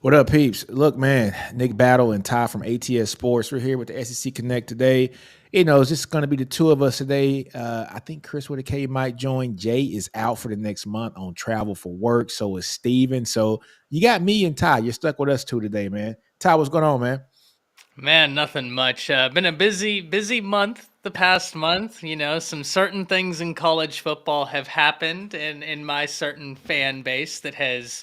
What up, peeps? Look, man, Nick Battle and Ty from ATS Sports. We're here with the SEC Connect today. It's just going to be the two of us today. I think Chris with a K might join. Jay is out for the next month on travel for work. So is Steven. So you got me and Ty. You're stuck with us two today, man. Ty, what's going on, man? Man, nothing much. Been a busy month the past month. Some certain things in college football have happened in my certain fan base that has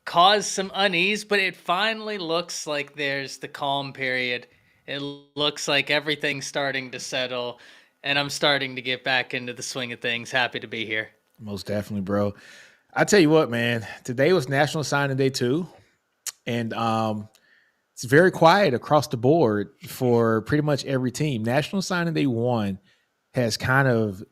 caused some unease, but it finally looks like there's the calm period. It looks like everything's starting to settle, and I'm starting to get back into the swing of things. Happy to be here. Most definitely, bro. I tell you what, man. Today was National Signing Day too, and it's very quiet across the board for pretty much every team. National Signing Day one has kind of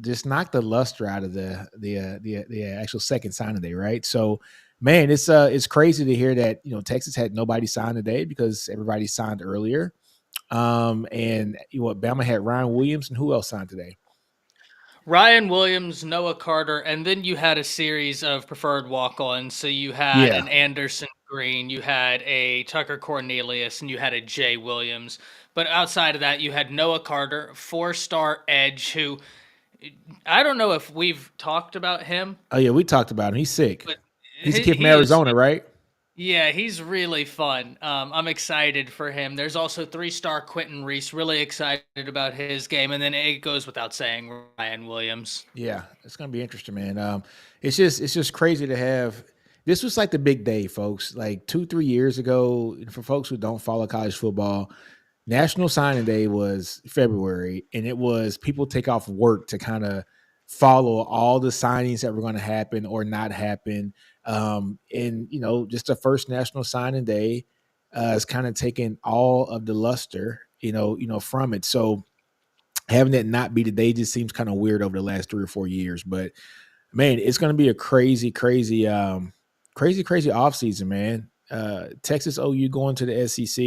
just knocked the luster out of the actual second signing day, right? So, man, it's crazy to hear that Texas had nobody signed today because everybody signed earlier. And Bama had Ryan Williams, and who else signed today? Ryan Williams, Noah Carter, and then you had a series of preferred walk-ons. So you had Yeah, an Anderson Green, you had a Tucker Cornelius, and you had a Jay Williams. But outside of that, you had Noah Carter, four-star edge, who I don't know if we've talked about him, oh yeah, we talked about him. He's sick. but He's a he, kid from he is Arizona, right? yeah, he's really fun. I'm excited for him. There's also three-star Quentin Reese. Really excited about his game, and then it goes without saying Ryan Williams. Yeah, it's gonna be interesting, man. It's just crazy to have. This was like the big day, folks. Like 2-3 years ago, for folks who don't follow college football, National Signing Day was February, and it was people take off work to kind of follow all the signings that were going to happen or not happen. And just the first National Signing Day is kind of taking all of the luster, from it. So having that not be the day just seems kind of weird over the last 3 or 4 years. But man, it's going to be a crazy offseason, man. Texas OU going to the SEC.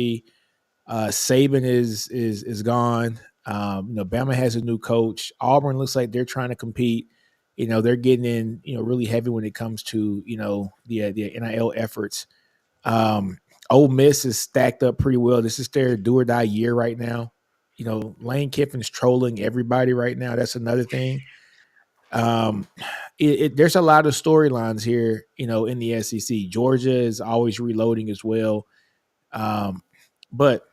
Saban is gone. Bama has a new coach. Auburn looks like they're trying to compete. They're getting in, really heavy when it comes to the NIL efforts. Um, Ole Miss is stacked up pretty well. This is their do or die year right now. Lane Kiffin's trolling everybody right now. That's another thing. Um, there's a lot of storylines here, in the SEC. Georgia is always reloading as well. But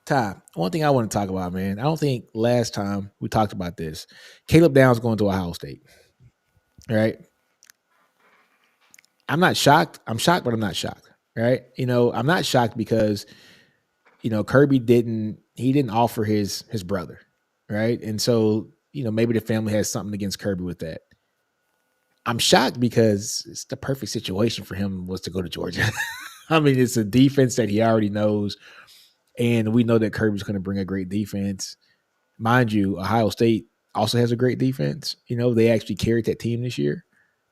Ty, one thing I want to talk about, man. I don't think last time we talked about this. Caleb Downs going to Ohio State, right? I'm not shocked. I'm shocked, but I'm not shocked, right? I'm not shocked because Kirby didn't offer his brother, right? And so maybe the family has something against Kirby with that. I'm shocked because it's the perfect situation for him was to go to Georgia. I mean, it's a defense that he already knows, and we know that Kirby's going to bring a great defense. Mind you, Ohio State also has a great defense. They actually carried that team this year.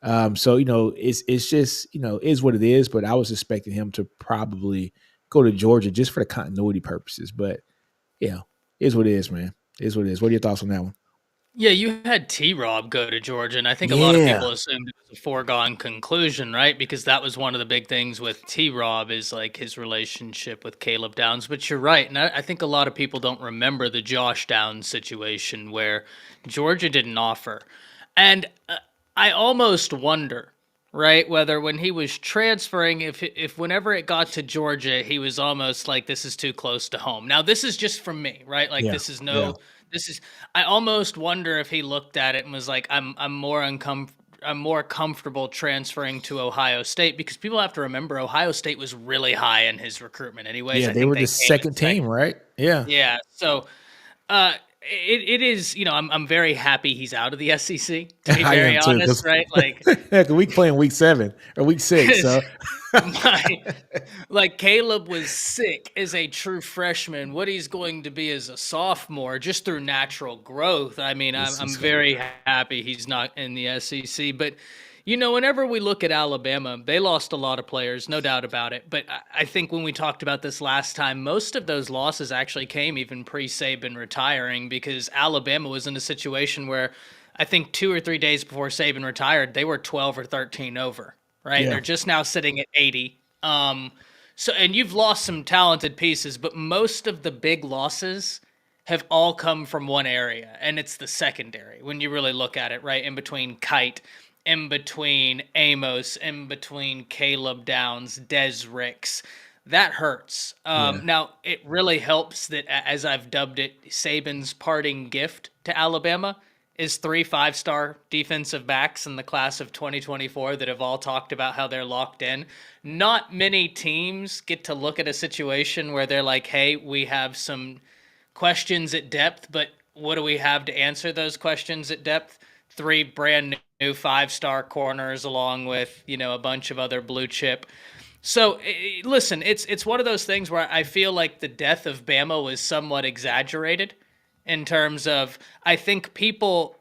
So it's just is what it is. But I was expecting him to probably go to Georgia just for the continuity purposes. But is what it is, man. Is what it is. What are your thoughts on that one? Yeah, you had T-Rob go to Georgia, and I think a lot of Yeah, people assumed it was a foregone conclusion, right? Because that was one of the big things with T-Rob is like his relationship with Caleb Downs. But you're right, and I think a lot of people don't remember the Josh Downs situation where Georgia didn't offer. And I almost wonder, right, whether when he was transferring, if whenever it got to Georgia, he was almost like this is too close to home. Now, this is just from me, right? Like yeah, this is yeah. no, this is. I almost wonder if he looked at it and was like, I'm more comfortable transferring to Ohio State because people have to remember Ohio State was really high in his recruitment, anyways. Yeah, I they think were they the came in second team, second. right? Yeah. Yeah, so it is, I'm very happy he's out of the SEC, to be I very am too, honest, because right? Like, we playing week 7 or week 6. because So my like Caleb was sick as a true freshman. What he's going to be as a sophomore, just through natural growth. I mean, I'm this I'm is gonna be very crazy. happy he's not in the SEC. But whenever we look at Alabama, they lost a lot of players, no doubt about it. But I think when we talked about this last time, most of those losses actually came even pre-Saban retiring because Alabama was in a situation where I think 2 or 3 days before Saban retired, they were 12 or 13 over, right? Yeah. They're just now sitting at 80. Um, and you've lost some talented pieces, but most of the big losses have all come from one area, and it's the secondary. When you really look at it, right in between Kite, in between Amos, in between Caleb Downs, Des Ricks, that hurts. Yeah. Now it really helps that, as I've dubbed it, Saban's parting gift to Alabama is 3 5-star defensive backs in the class of 2024 that have all talked about how they're locked in. Not many teams get to look at a situation where they're like, hey, we have some questions at depth, but what do we have to answer those questions at depth? 3 brand new 5-star corners along with, a bunch of other blue chip. So listen, it's one of those things where I feel like the death of Bama was somewhat exaggerated in terms of, I think people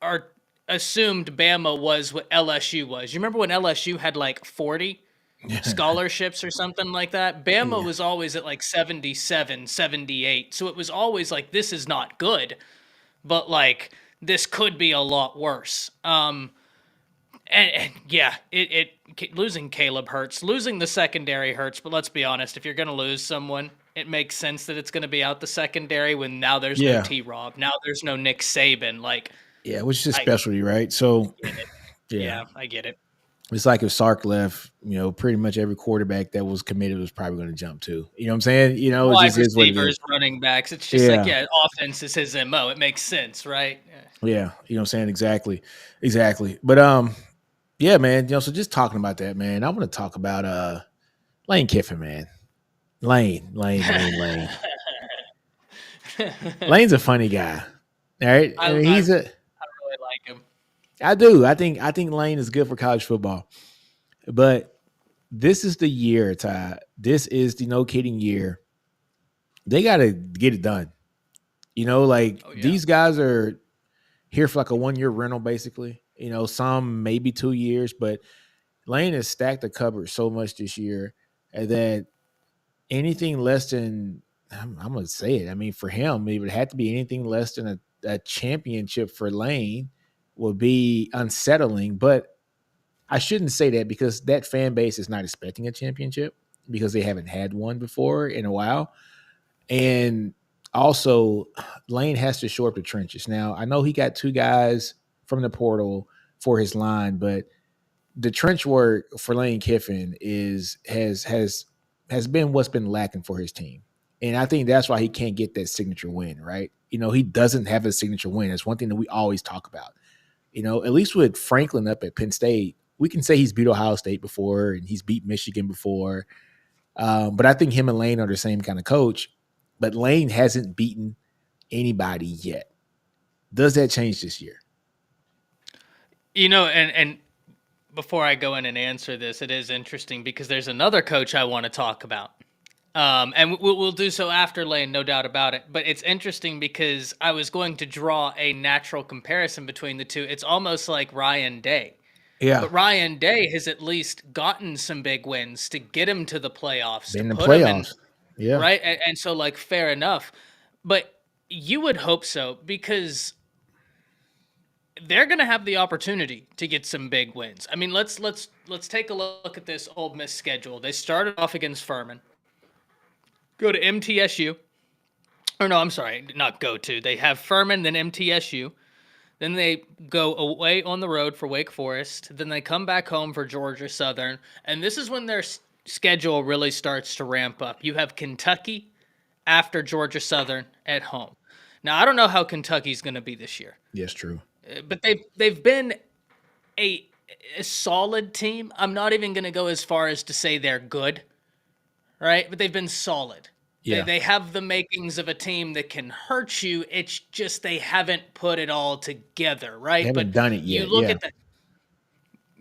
are assumed Bama was what LSU was. You remember when LSU had like 40 scholarships or something like that? Bama Yeah. was always at like 77, 78. So it was always like, this is not good, but like this could be a lot worse. And yeah, losing Caleb hurts. Losing the secondary hurts, but let's be honest, if you're going to lose someone, it makes sense that it's going to be out the secondary when now there's no Yeah. T-Rob. Now there's no Nick Saban. Like, Yeah. Which is a I specialty, right? So, get it. yeah. Yeah, I get it. It's like if Sark left, pretty much every quarterback that was committed was probably going to jump too. You know what I'm saying? It Wide just is what it is. receivers, running backs. It's just like, Yeah. yeah, offense is his MO. It makes sense, right? Yeah. Yeah. You know what I'm saying? Exactly. Exactly. But yeah, man, so just talking about that, man, I want to talk about Lane Kiffin, man. Lane. Lane's a funny guy. All right. I really like him. I do. I think Lane is good for college football. But this is the year, Ty. This is the no kidding year. They gotta get it done. Oh yeah. These guys are here for like a 1 year rental, basically. Some maybe 2 years, but Lane has stacked the cupboard so much this year that anything less than I'm gonna say it. I mean, for him, it would have to be anything less than a championship for Lane would be unsettling. But I shouldn't say that because that fan base is not expecting a championship because they haven't had one before in a while. And also, Lane has to shore up the trenches. Now, I know he got 2 guys from the portal for his line, but the trench work for Lane Kiffin has been what's been lacking for his team. And I think that's why he can't get that signature win, right? He doesn't have a signature win. That's one thing that we always talk about. At least with Franklin up at Penn State, we can say he's beat Ohio State before and he's beat Michigan before. But I think him and Lane are the same kind of coach. But Lane hasn't beaten anybody yet. Does that change this year? And before I go in and answer this, it is interesting because there's another coach I want to talk about. And we'll do so after Lane, no doubt about it. But it's interesting because I was going to draw a natural comparison between the two. It's almost like Ryan Day. Yeah. But Ryan Day has at least gotten some big wins to get him to the playoffs, Been to in the put him in, playoffs. Yeah. right? And so, like, fair enough. But you would hope so because they're going to have the opportunity to get some big wins. I mean, let's take a look at this Ole Miss schedule. They started off against Furman, go to MTSU, or no, I'm sorry, not go to. They have Furman, then MTSU, then they go away on the road for Wake Forest, then they come back home for Georgia Southern, and this is when their schedule really starts to ramp up. You have Kentucky after Georgia Southern at home. Now, I don't know how Kentucky's going to be this year. Yes, true. But they've been a solid team. I'm not even going to go as far as to say they're good, right? But they've been solid. Yeah. They have the makings of a team that can hurt you. It's just they haven't put it all together, right? They haven't done it yet. You look Yeah. at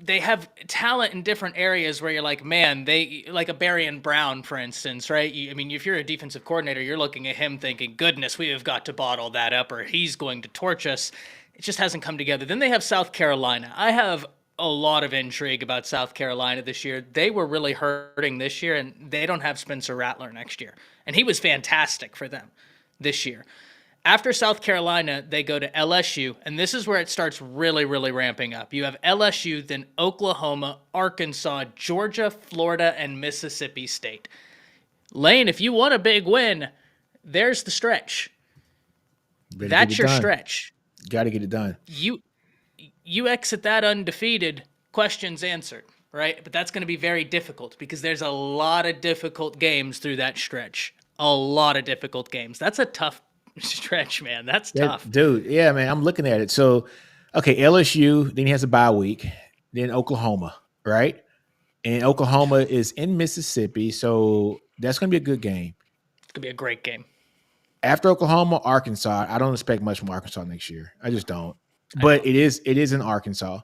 they have talent in different areas where you're like, man, they like a Barian Brown, for instance, right? I mean, if you're a defensive coordinator, you're looking at him thinking, goodness, we have got to bottle that up or he's going to torch us. It just hasn't come together. Then they have South Carolina. I have a lot of intrigue about South Carolina this year. They were really hurting this year, and they don't have Spencer Rattler next year. And he was fantastic for them this year. After South Carolina, they go to LSU, and this is where it starts really, really ramping up. You have LSU, then Oklahoma, Arkansas, Georgia, Florida, and Mississippi State. Lane, if you want a big win, there's the stretch. Better get That's it your done. stretch. Got to get it done. You exit that undefeated, questions answered, right? But that's going to be very difficult because there's a lot of difficult games through that stretch. A lot of difficult games. That's a tough stretch, man. That's tough. Dude, yeah, man, I'm looking at it. So, okay, LSU, then he has a bye week, then Oklahoma, right? And Oklahoma is in Mississippi, so that's going to be a good game. It's going to be a great game. After Oklahoma, Arkansas, I don't expect much from Arkansas next year. I just don't. I But don't. it is in Arkansas.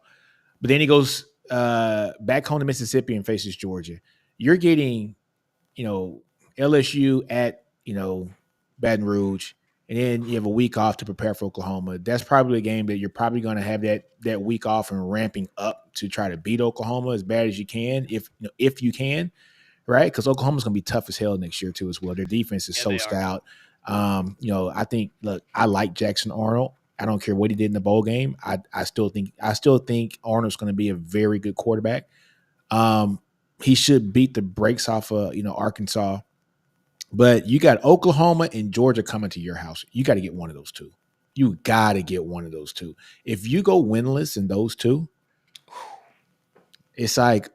But then he goes back home to Mississippi and faces Georgia. You're getting, LSU at, Baton Rouge, and then you have a week off to prepare for Oklahoma. That's probably a game that you're probably going to have that week off and ramping up to try to beat Oklahoma as bad as you can, if you can, right? Because Oklahoma's going to be tough as hell next year too as well. Their defense is so stout. I think, look, I like Jackson Arnold. I don't care what he did in the bowl game. I still think Arnold's going to be a very good quarterback. He should beat the brakes off of Arkansas. But you got Oklahoma and Georgia coming to your house. You got to get one of those two. You got to get one of those two. If you go winless in those two, it's like,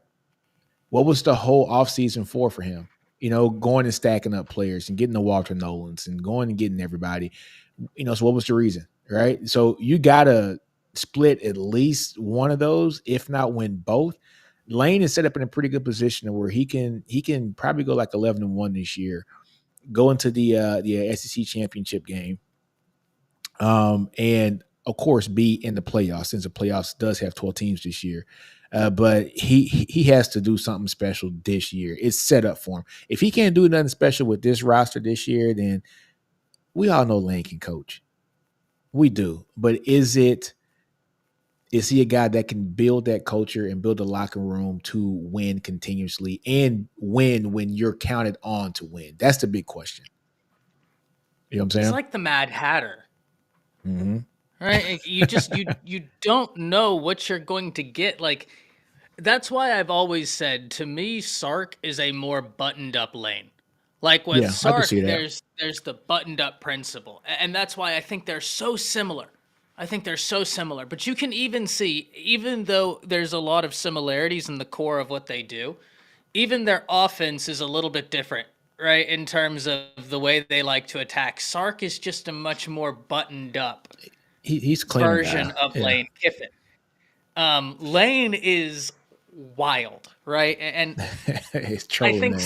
what was the whole offseason for him? Going and stacking up players and getting the Walter Nolans and going and getting everybody. So what was the reason, right? So you got to split at least one of those, if not win both. Lane is set up in a pretty good position where he can probably go like 11-1 this year, go into the SEC championship game, and of course be in the playoffs, since the playoffs does have 12 teams this year. But he has to do something special this year. It's set up for him. If he can't do nothing special with this roster this year, then we all know Lane can coach. We do. But is he a guy that can build that culture and build a locker room to win continuously and win when you're counted on to win? That's the big question. You know what I'm saying? It's like the Mad Hatter. Mm-hmm. Right? You don't know what you're going to get. Like, that's why I've always said, to me, Sark is a more buttoned up Lane. Like with Yeah, I can Sark, see that. there's the buttoned up principle. And that's why I think they're so similar. But you can even see, even though there's a lot of similarities in the core of what they do, even their offense is a little bit different, right? In terms of the way they like to attack. Sark is just a much more buttoned up He's cleaner version guy. of Yeah. Lane Kiffin. Lane is wild, right? And He's I trolling think ass.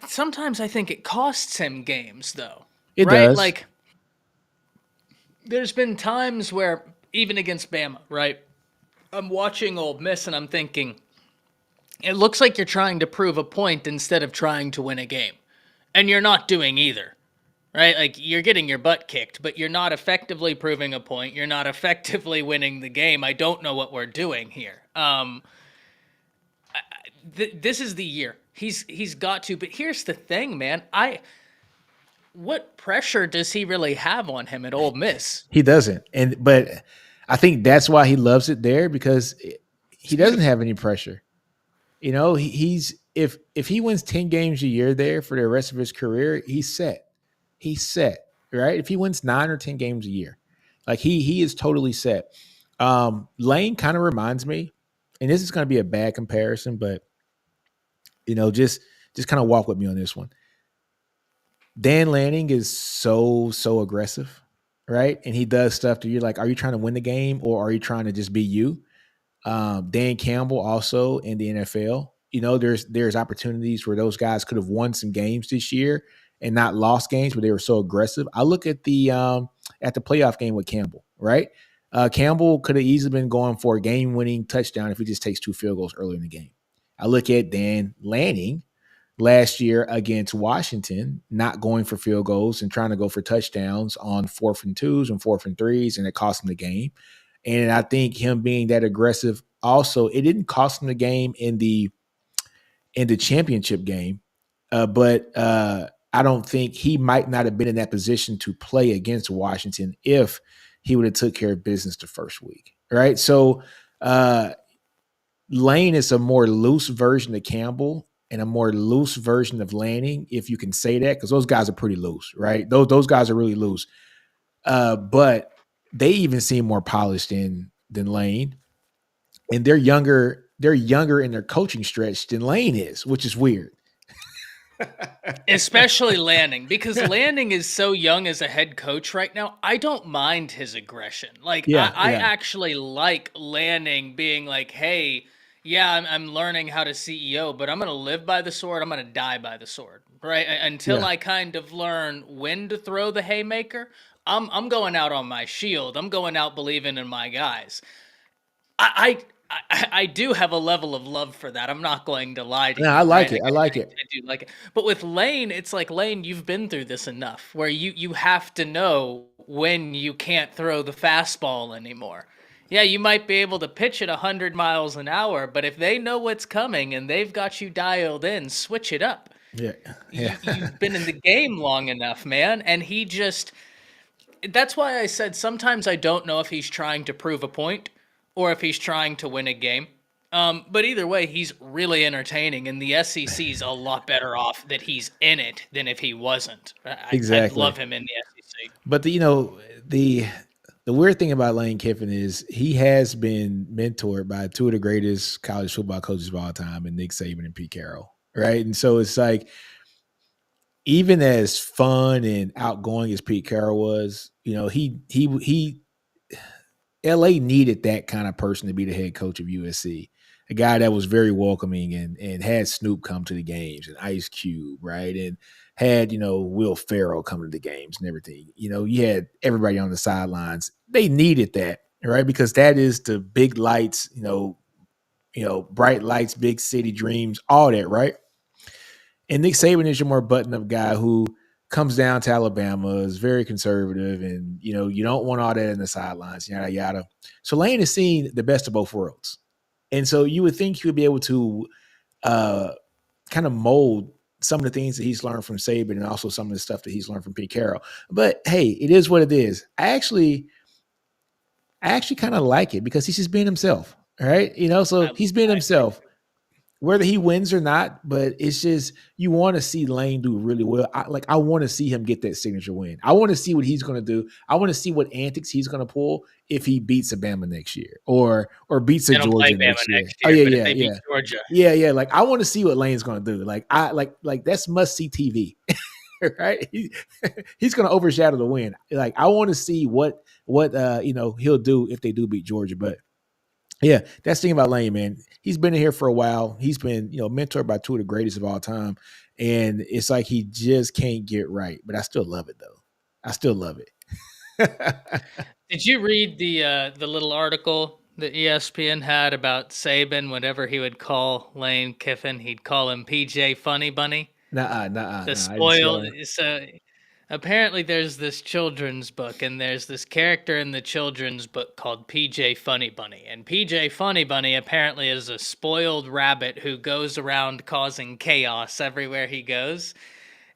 sometimes I think it costs him games though, It right? does. Like there's been times where even against Bama, right? I'm watching Ole Miss and I'm thinking, it looks like you're trying to prove a point instead of trying to win a game. And you're not doing either, right? Like you're getting your butt kicked, but you're not effectively proving a point. You're not effectively winning the game. I don't know what we're doing here. This is the year. He's got to. But here's the thing, man. What pressure does he really have on him at Ole Miss? He doesn't. But I think that's why he loves it there, because he doesn't have any pressure. He's if he wins 10 games a year there for the rest of his career, he's set. He's set, right? If he wins 9 or 10 games a year, like he is totally set. Lane kind of reminds me, and this is going to be a bad comparison, but just kind of walk with me on this one. Dan Lanning is so aggressive, right? And he does stuff that you're like, are you trying to win the game or are you trying to just be you? Dan Campbell also in the NFL. There's opportunities where those guys could have won some games this year and not lost games, but they were so aggressive. I look at the playoff game with Campbell, right? Campbell could have easily been going for a game-winning touchdown if he just takes 2 field goals early in the game. I look at Dan Lanning last year against Washington, not going for field goals and trying to go for touchdowns on 4th and 2s and 4th and 3s, and it cost him the game. And I think him being that aggressive also, it didn't cost him the game in the championship game, but I don't think he might not have been in that position to play against Washington if he would have took care of business the first week, right? So Lane is a more loose version of Campbell and a more loose version of Lanning, if you can say that, because those guys are pretty loose, right? Those guys are really loose. But they even seem more polished than Lane, and they're younger. They're younger in their coaching stretch than Lane is, which is weird. Especially Lanning, because Lanning is so young as a head coach right now. I don't mind his aggression. Like, Yeah, I yeah, actually like Lanning being like, hey, yeah, I'm learning how to CEO, but I'm going to live by the sword. I'm going to die by the sword, right? Until yeah, I kind of learn when to throw the haymaker, I'm going out on my shield. I'm going out believing in my guys. I do have a level of love for that. I'm not going to lie to no, I you, right? like it. I like it. I do like it. But with Lane, it's like, Lane, you've been through this enough where you have to know when you can't throw the fastball anymore. Yeah, you might be able to pitch it 100 miles an hour, but if they know what's coming and they've got you dialed in, switch it up. Yeah, yeah, You've been in the game long enough, man. And he just, that's why I said sometimes I don't know if he's trying to prove a point or if he's trying to win a game. But either way, he's really entertaining, and the SEC's a lot better off that he's in it than if he wasn't. I'd exactly. love him in the SEC. But the weird thing about Lane Kiffin is he has been mentored by two of the greatest college football coaches of all time, and Nick Saban and Pete Carroll, right? And so it's like, even as fun and outgoing as Pete Carroll was, he LA needed that kind of person to be the head coach of USC. A guy that was very welcoming and had Snoop come to the games and Ice Cube, right? And had, Will Ferrell come to the games and everything. You had everybody on the sidelines. They needed that, right? Because that is the big lights, bright lights, big city dreams, all that, right? And Nick Saban is your more button-up guy who comes down to Alabama, is very conservative, and you don't want all that in the sidelines, yada yada. So Lane has seen the best of both worlds, and so you would think he would be able to kind of mold some of the things that he's learned from Saban, and also some of the stuff that he's learned from Pete Carroll. But hey, it is what it is. I actually kind of like it because he's just being himself. All right, so he's being I himself whether he wins or not, but it's just you want to see Lane do really well. I want to see him get that signature win. I want to see what he's going to do. I want to see what antics he's going to pull if he beats Alabama next year or beats a They don't play Georgia Bama next year. next Oh year, yeah, but if yeah, they beat yeah. Georgia, Yeah, yeah. Like I want to see what Lane's going to do. Like that's must see TV, right? He's going to overshadow the win. Like I want to see what he'll do if they do beat Georgia. But yeah, that's the thing about Lane, man. He's been in here for a while. He's been, mentored by two of the greatest of all time. And it's like he just can't get right. But I still love it though. I still love it. did you read the little article that ESPN had about Saban? Whenever he would call Lane Kiffin, he'd call him PJ Funny Bunny. The Nah. I didn't see that spoiled. one. So apparently, there's this children's book, and there's this character in the children's book called PJ Funny Bunny. And PJ Funny Bunny apparently is a spoiled rabbit who goes around causing chaos everywhere he goes.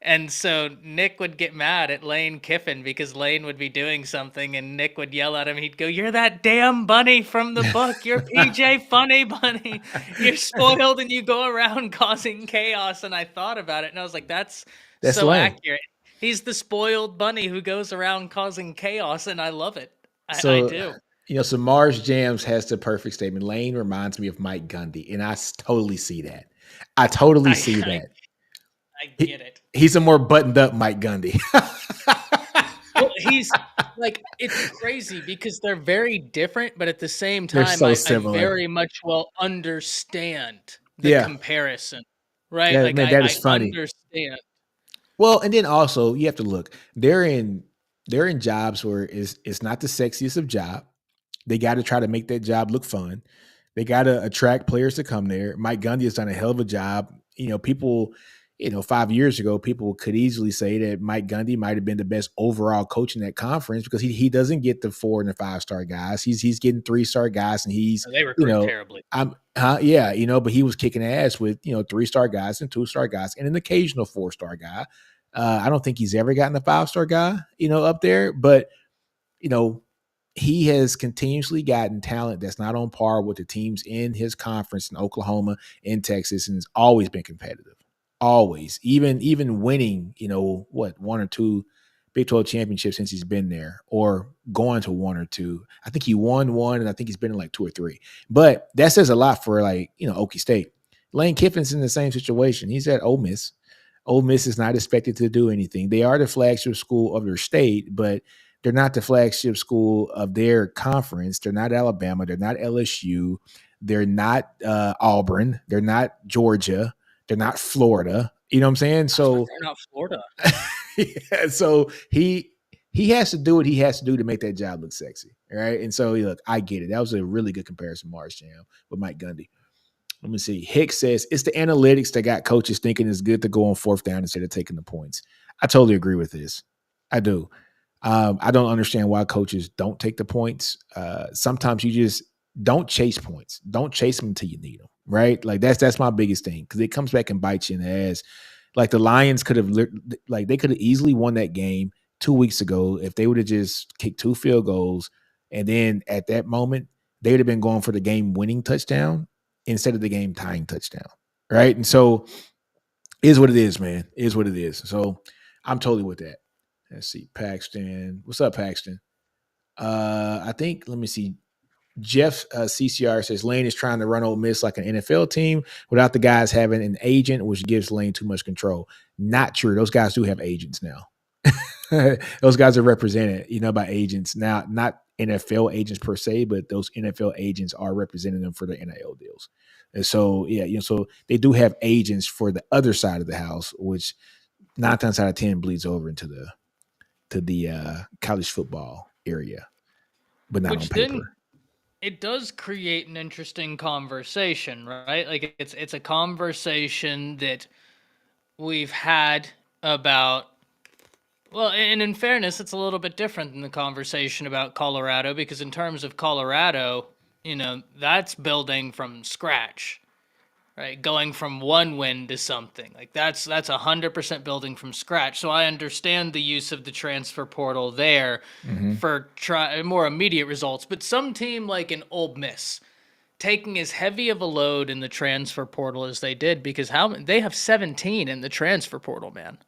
And so Nick would get mad at Lane Kiffin because Lane would be doing something and Nick would yell at him. He'd go, "You're that damn bunny from the book. You're PJ Funny Bunny. You're spoiled and you go around causing chaos." And I thought about it and I was like, that's That's so Lane. accurate. He's the spoiled bunny who goes around causing chaos, and I love it. I So, do. so Mars Jams has the perfect statement. Lane reminds me of Mike Gundy. And I totally see that. I totally I, see I, that. I get He, it. he's a more buttoned up Mike Gundy. Well, he's like, it's crazy because they're very different, but at the same They're time, so I similar. very much well understand the Yeah. comparison, right? Yeah, Like man, that is I funny. understand. Well, and then also you have to look. They're in jobs where it's not the sexiest of job. They got to try to make that job look fun. They got to attract players to come there. Mike Gundy has done a hell of a job. People, 5 years ago, people could easily say that Mike Gundy might have been the best overall coach in that conference because he doesn't get the 4 and the 5-star guys. He's getting 3-star guys, and he's They you recruit know terribly. yeah, but he was kicking ass with 3-star guys and 2-star guys and an occasional 4-star guy. I don't think he's ever gotten a 5-star guy, up there, but you know, he has continuously gotten talent that's not on par with the teams in his conference in Oklahoma, in Texas, and has always been competitive. Always, even winning, what, one or two Big 12 championships since he's been there, or going to one or two. I think he won one, and I think he's been in like two or three. But that says a lot for Okie State. Lane Kiffin's in the same situation. He's at Ole Miss. Ole Miss is not expected to do anything. They are the flagship school of their state, but they're not the flagship school of their conference. They're not Alabama. They're not LSU. They're not Auburn. They're not Georgia. They're not Florida. You know what I'm saying? So They're not Florida. yeah, so he has to do what he has to do to make that job look sexy. Right. And so look, I get it. That was a really good comparison, Mars Jam, with Mike Gundy. Let me see. Hicks says it's the analytics that got coaches thinking it's good to go on fourth down instead of taking the points. I totally agree with this. I do. I don't understand why coaches don't take the points. Sometimes you just don't chase points. Don't chase them until you need them. Right? Like that's my biggest thing, because it comes back and bites you in the ass. Like the Lions could have, they could have easily won that game 2 weeks ago if they would have just kicked 2 field goals, and then at that moment they would have been going for the game-winning touchdown instead of the game-tying touchdown. Right? And so, is what it is, man. Is what it is. So I'm totally with that. Let's see, Paxton. What's up, Paxton? I think, let me see. Jeff CCR says Lane is trying to run Ole Miss like an NFL team without the guys having an agent, which gives Lane too much control. Not true. Those guys do have agents now. Those guys are represented, by agents now, not NFL agents per se, but those NFL agents are representing them for the NIL deals. And so, yeah, so they do have agents for the other side of the house, which 9 times out of 10 bleeds over into the college football area, but not on Which then paper. it does create an interesting conversation, right? Like it's a conversation that we've had about, well, and in fairness, it's a little bit different than the conversation about Colorado, because in terms of Colorado, that's building from scratch, right? Going from one win to something. Like that's 100% building from scratch. So I understand the use of the transfer portal there for more immediate results. But some team like an Ole Miss taking as heavy of a load in the transfer portal as they did, because they have 17 in the transfer portal, man.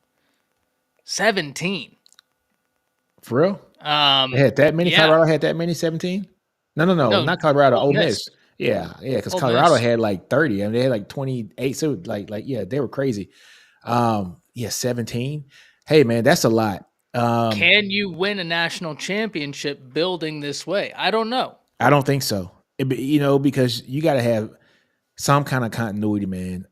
17. For real? They had that many? Yeah. Colorado had that many? 17? No, No, not Colorado. Ole Ole Miss. Miss. Yeah, because Ole Colorado Miss. had like 30. I mean, they had like 28. So yeah, they were crazy. Yeah, 17. Hey man, that's a lot. Can you win a national championship building this way? I don't know. I don't think so. Because you got to have some kind of continuity, man.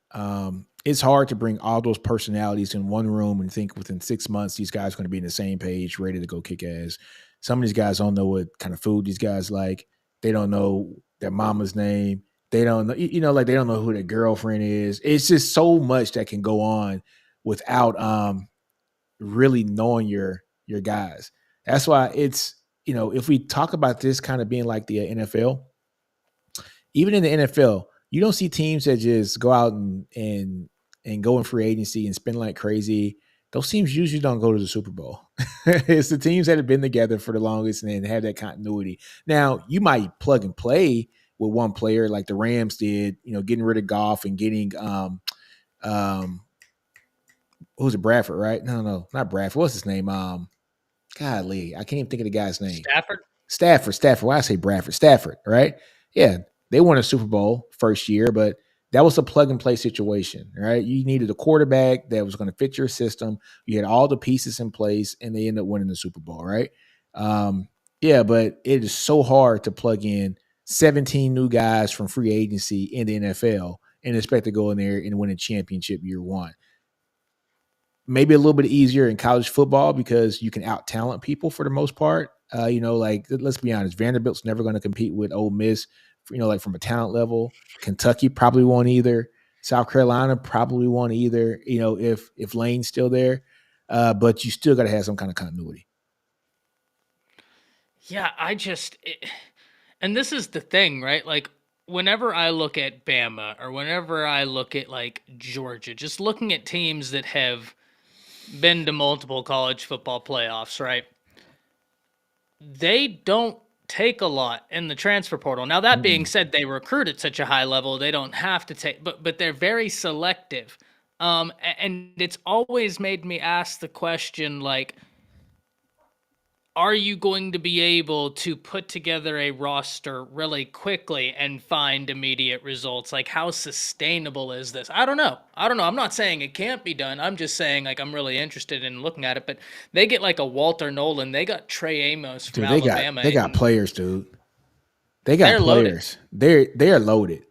It's hard to bring all those personalities in one room and think within 6 months these guys are going to be on the same page, ready to go kick ass. Some of these guys don't know what kind of food these guys like. They don't know their mama's name. They don't know, like they don't know who their girlfriend is. It's just so much that can go on without really knowing your guys. That's why it's, if we talk about this kind of being like the NFL, even in the NFL, you don't see teams that just go out and go in free agency and spend like crazy. Those teams usually don't go to the Super Bowl. It's the teams that have been together for the longest and have that continuity. Now, you might plug and play with one player like the Rams did, getting rid of Goff and getting who's it, Bradford, right? No, not Bradford. What's his name? Golly, I can't even think of the guy's name. Stafford? Stafford. Why I say Bradford? Stafford, right? Yeah, they won a Super Bowl first year, but that was a plug and play situation, right? You needed a quarterback that was going to fit your system. You had all the pieces in place, and they ended up winning the Super Bowl, right? Yeah, but it is so hard to plug in 17 new guys from free agency in the NFL and expect to go in there and win a championship year one. Maybe a little bit easier in college football because you can out talent people for the most part. Like let's be honest, Vanderbilt's never going to compete with Ole Miss, like from a talent level. Kentucky probably won't either. South Carolina probably won't either. If Lane's still there, but you still got to have some kind of continuity. Yeah, and this is the thing, right? Like, whenever I look at Bama or whenever I look at like Georgia, just looking at teams that have been to multiple college football playoffs, right? They don't take a lot in the transfer portal. Now that being Mm-mm. said, they recruit at such a high level, they don't have to take, but they're very selective. And it's always made me ask the question, like, are you going to be able to put together a roster really quickly and find immediate results? Like, how sustainable is this? I don't know. I don't know. I'm not saying it can't be done. I'm just saying, like, I'm really interested in looking at it. But they get like a Walter Nolan. They got Trey Amos from Dude, they got Alabama, they got and players, dude. They got they're loaded. players. They're loaded.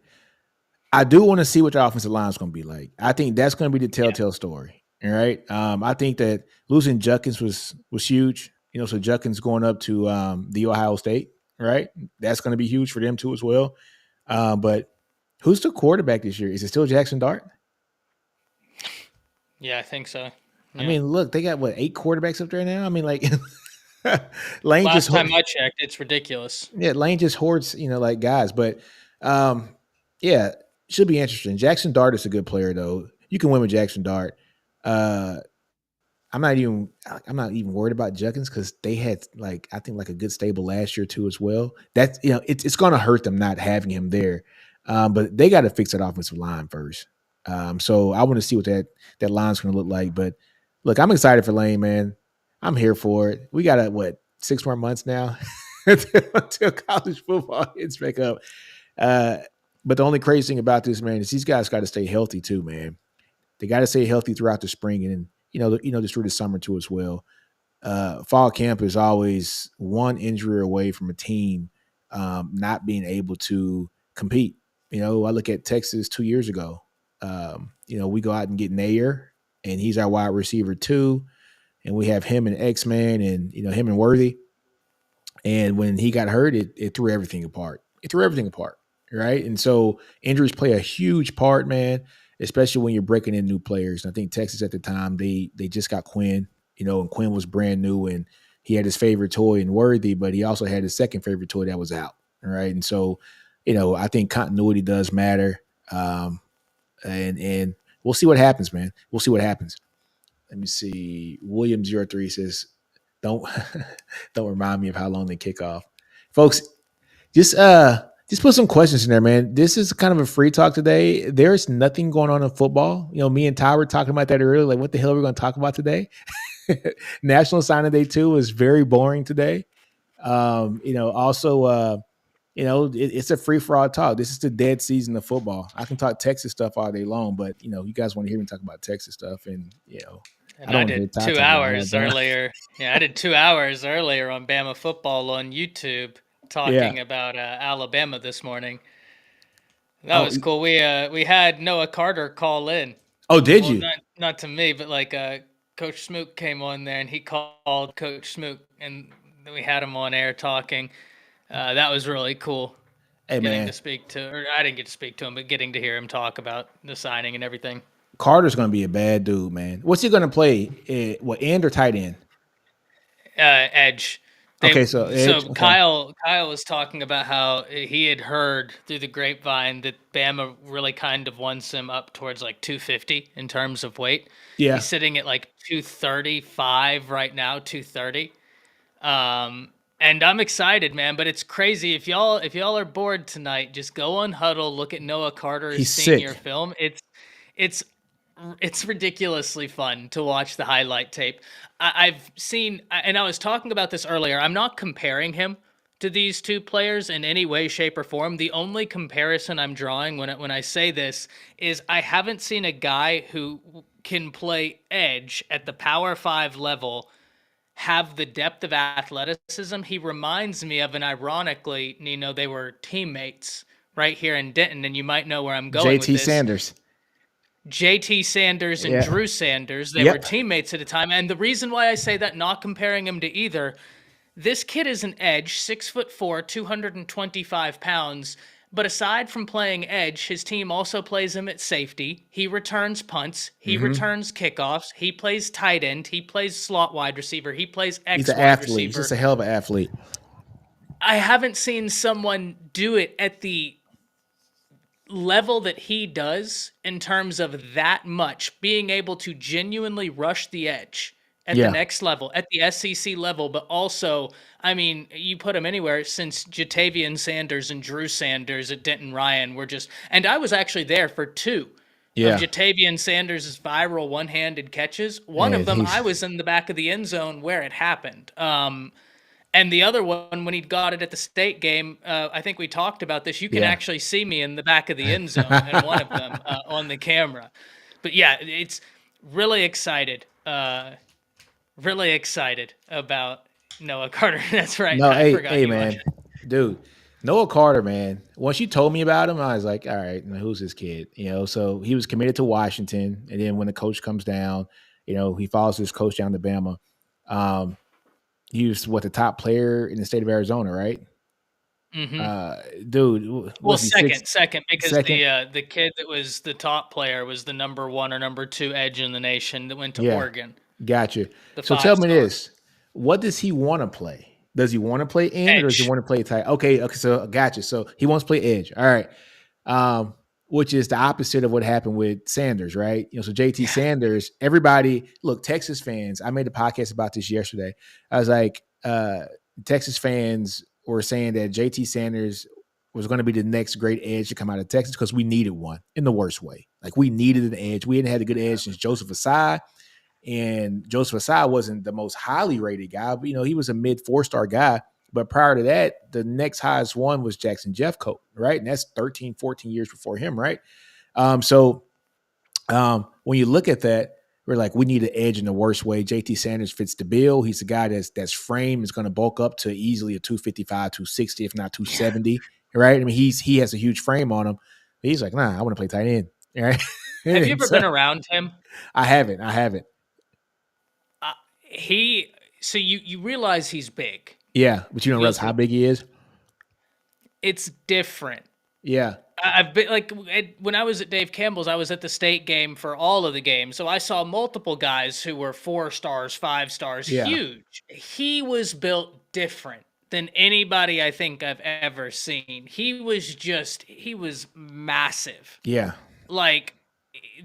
I do want to see what the offensive line is going to be like. I think that's going to be the Yeah. telltale story. All right. I think that losing Junkins was huge. You know, so Junkins going up to the Ohio State, right? That's going to be huge for them too as well. But who's the quarterback this year? Is it still Jackson Dart? Yeah, I think so. I Yeah. mean, look, they got what 8 quarterbacks up there now. I mean, like Lane just Last time I checked, it's ridiculous. yeah, Lane just hoards, like guys. But um, yeah, should be interesting. Jackson Dart is a good player though. You can win with Jackson Dart. Uh, I'm not even worried about Junkins because they had like I think like a good stable last year too as well. That's it's gonna hurt them not having him there. But they got to fix that offensive line first. So I want to see what that line's gonna look like. But look, I'm excited for Lane, man. I'm here for it. We got what 6 more months now until college football hits back up. Uh, but the only crazy thing about this, man, is these guys got to stay healthy too, man. They got to stay healthy throughout the spring and just through the summer too as well. Fall camp is always one injury away from a team not being able to compete. I look at Texas 2 years ago. We go out and get Nair, and he's our wide receiver too, and we have him and X Man, and him and Worthy. And when he got hurt, it threw everything apart. It threw everything apart, right? And so injuries play a huge part, man, especially when you're breaking in new players. And I think Texas at the time they just got Quinn, and Quinn was brand new, and he had his favorite toy in Worthy, but he also had his second favorite toy that was out, right? And so, I think continuity does matter, and we'll see what happens, man. We'll see what happens. Let me see. William03 says, "Don't don't remind me of how long they kick off, folks. Just put some questions in there, man. This is kind of a free talk today. There's nothing going on in football. Me and Ty were talking about that earlier. Like, what the hell are we going to talk about today? National Signing Day 2 is very boring today. Also, it's a free for all talk. This is the dead season of football. I can talk Texas stuff all day long, but you guys want to hear me talk about Texas stuff, and I And don't I want to hear did Ty two talk about hours Alabama. earlier. Yeah, I did 2 hours earlier on Bama football on YouTube Yeah. talking about Alabama this morning. That Oh, was cool. We had Noah Carter call in. oh, did Well, you? not to me, but like Coach Smook came on there and he called Coach Smook, and we had him on air talking. That was really cool. Hey, Getting man. to speak to, or I didn't get to speak to him, but getting to hear him talk about the signing and everything. Carter's going to be a bad dude, man. What's he going to play? What, end or tight end? Edge. Okay, They so edge. so Okay. Kyle was talking about how he had heard through the grapevine that Bama really kind of wants him up towards like 250 in terms of weight. Yeah. He's sitting at like 235 right now, 230. And I'm excited, man, but it's crazy. If y'all are bored tonight, just go on Huddle, look at Noah Carter's He's senior sick. film. It's it's ridiculously fun to watch the highlight tape. I've seen, and I was talking about this earlier. I'm not comparing him to these two players in any way, shape, or form. The only comparison I'm drawing when I say this is I haven't seen a guy who can play edge at the Power Five level have the depth of athleticism. He reminds me of, and ironically, they were teammates right here in Denton, and you might know where I'm going with JT this. Sanders. JT Sanders and Yeah. Drew Sanders. They were Yep. teammates at a time. And the reason why I say that, not comparing him to either, this kid is an edge, 6'4", 225 pounds. But aside from playing edge, his team also plays him at safety. He returns punts. He Mm-hmm. returns kickoffs. He plays tight end. He plays slot wide receiver. He plays He's an X wide athlete. He's just receiver. a hell of an athlete. I haven't seen someone do it at the level that he does in terms of that much being able to genuinely rush the edge at the Yeah, next level, at the SEC level, but also, I mean, you put him anywhere since Jatavian Sanders and Drew Sanders at Denton Ryan were just, and I was actually there for two of yeah, Jatavian Sanders' viral one-handed catches. One of and them, I he's was in the back of the end zone where it happened. And the other one, when he got it at the state game, I think we talked about this. You can yeah. actually see me in the back of the end zone in one of them on the camera. But yeah, it's really excited. Really excited about Noah Carter. That's right. No, I forgot hey, you watch man, dude, Noah Carter, man. Once you told me about him, I was like, all right, now who's this kid? So he was committed to Washington, and then when the coach comes down, he follows his coach down to Bama. Um, he was what, the top player in the state of Arizona, right? it. Dude, Well, was he six second, because second? the kid that was the top player was the number one or number two edge in the nation that went to Yeah, Oregon, gotcha. the So five tell me star this: what does he want to play? Does he want to play end, or does he edge. want to play tight? Okay, okay. So gotcha. So he wants to play edge. All right. um, which is the opposite of what happened with Sanders, right? So JT Yeah, Sanders, everybody, look, Texas fans, I made a podcast about this yesterday. I was like, Texas fans were saying that JT Sanders was going to be the next great edge to come out of Texas because we needed one in the worst way. Like we needed an edge. We hadn't had a good edge since Joseph Asai, and Joseph Asai wasn't the most highly rated guy, but he was a mid 4-star guy. But prior to that, the next highest one was Jackson Jeffcoat, right? And that's 13, 14 years before him, right? When you look at that, we're like, we need an edge in the worst way. JT Sanders fits the bill. He's a guy that's frame is going to bulk up to easily a 255, 260, if not yeah. 270, right? I mean, he has a huge frame on him. But he's like, nah, I want to play tight end, right? Have you And ever so been around him? I haven't. He so you realize he's big. Yeah, but you don't You'll realize how see. big he is. It's different. Yeah, I've been like when I was at Dave Campbell's, I was at the state game for all of the games. So I saw multiple guys who were 4 stars, 5 stars, yeah, huge. He was built different than anybody I think I've ever seen. He was massive. yeah, Like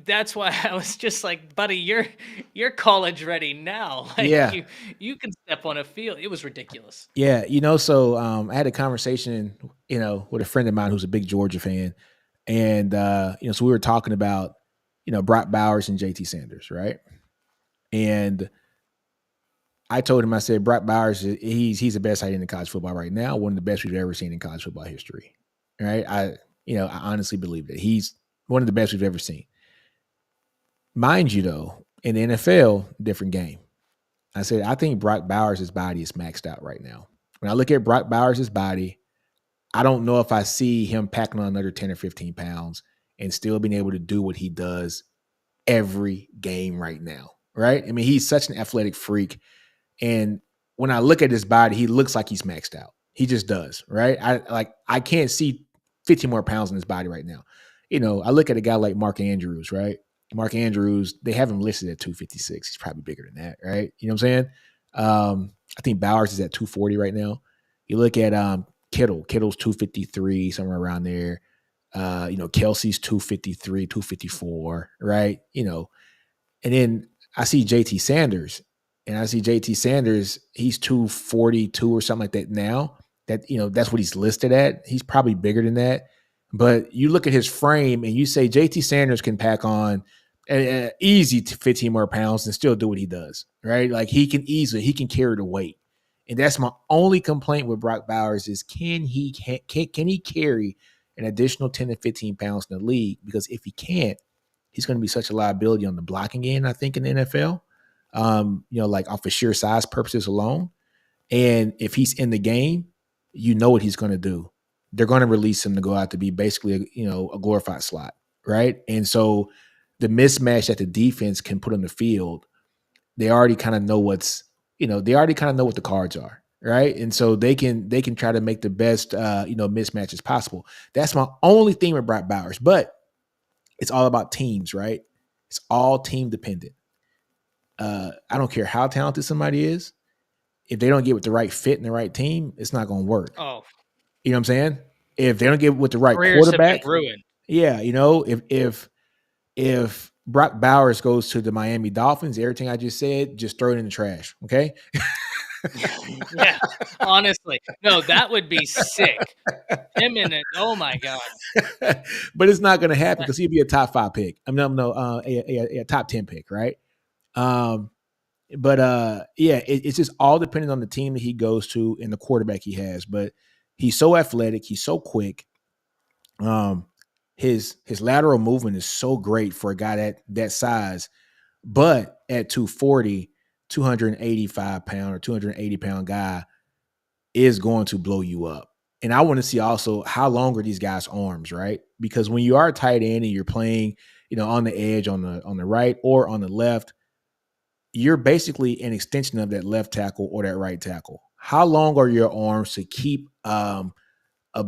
that's why I was just like, buddy, you're college ready now. Like yeah. you can step on a field. It was ridiculous. Yeah, so I had a conversation, with a friend of mine who's a big Georgia fan, and so we were talking about, Brock Bowers and JT Sanders, right? And I told him, I said, Brock Bowers, he's the best tight end in college football right now, one of the best we've ever seen in college football history, right? I honestly believe that he's one of the best we've ever seen. Mind you, though, in the NFL, different game. I said, I think Brock Bowers' body is maxed out right now. When I look at Brock Bowers' body, I don't know if I see him packing on another 10 or 15 pounds and still being able to do what he does every game right now. Right. I mean, he's such an athletic freak. And when I look at his body, he looks like he's maxed out. He just does. Right. I can't see 15 more pounds in his body right now. I look at a guy like Mark Andrews, right? Mark Andrews, they have him listed at 256. He's probably bigger than that, right? You know what I'm saying? I think Bowers is at 240 right now. You look at Kittle's 253, somewhere around there. Kelsey's 253, 254, right? And then I see JT Sanders, and I see JT Sanders, he's 242 or something like that now. That's what he's listed at. He's probably bigger than that. But you look at his frame and you say JT Sanders can pack on easy 15 more pounds and still do what he does, right? Like he can carry the weight. And that's my only complaint with Brock Bowers is can he carry an additional 10 to 15 pounds in the league? Because if he can't, he's going to be such a liability on the blocking end, I think, in the NFL. Like off of sheer size purposes alone. And if he's in the game, you know what he's going to do. They're going to release him to go out to be basically a glorified slot, right? And so the mismatch that the defense can put on the field, they already kind of know they already kind of know what the cards are, right? And so they can try to make the best mismatches possible. That's my only thing with Brock Bowers, but it's all about teams, right? It's all team dependent. I don't care how talented somebody is. If they don't get with the right fit and the right team, it's not going to work. Oh, You know what I'm saying? If they don't get with the right careers have been quarterback, ruined. Yeah, if Brock Bowers goes to the Miami Dolphins, everything I just said, just throw it in the trash. Okay. Yeah, honestly. No, that would be sick. Him in it. Oh my god. But it's not going to happen because he'll be a top 5 pick. I mean, no, a top 10 pick, right? Um, but yeah, it's just all depending on the team that he goes to and the quarterback he has. But he's so athletic, he's so quick. Um, his lateral movement is so great for a guy that size. But at 240, 285 pound or 280 pound guy is going to blow you up. And I want to see also how long are these guys' arms, right? Because when you are a tight end and you're playing, on the edge on the right or on the left, you're basically an extension of that left tackle or that right tackle. How long are your arms to keep a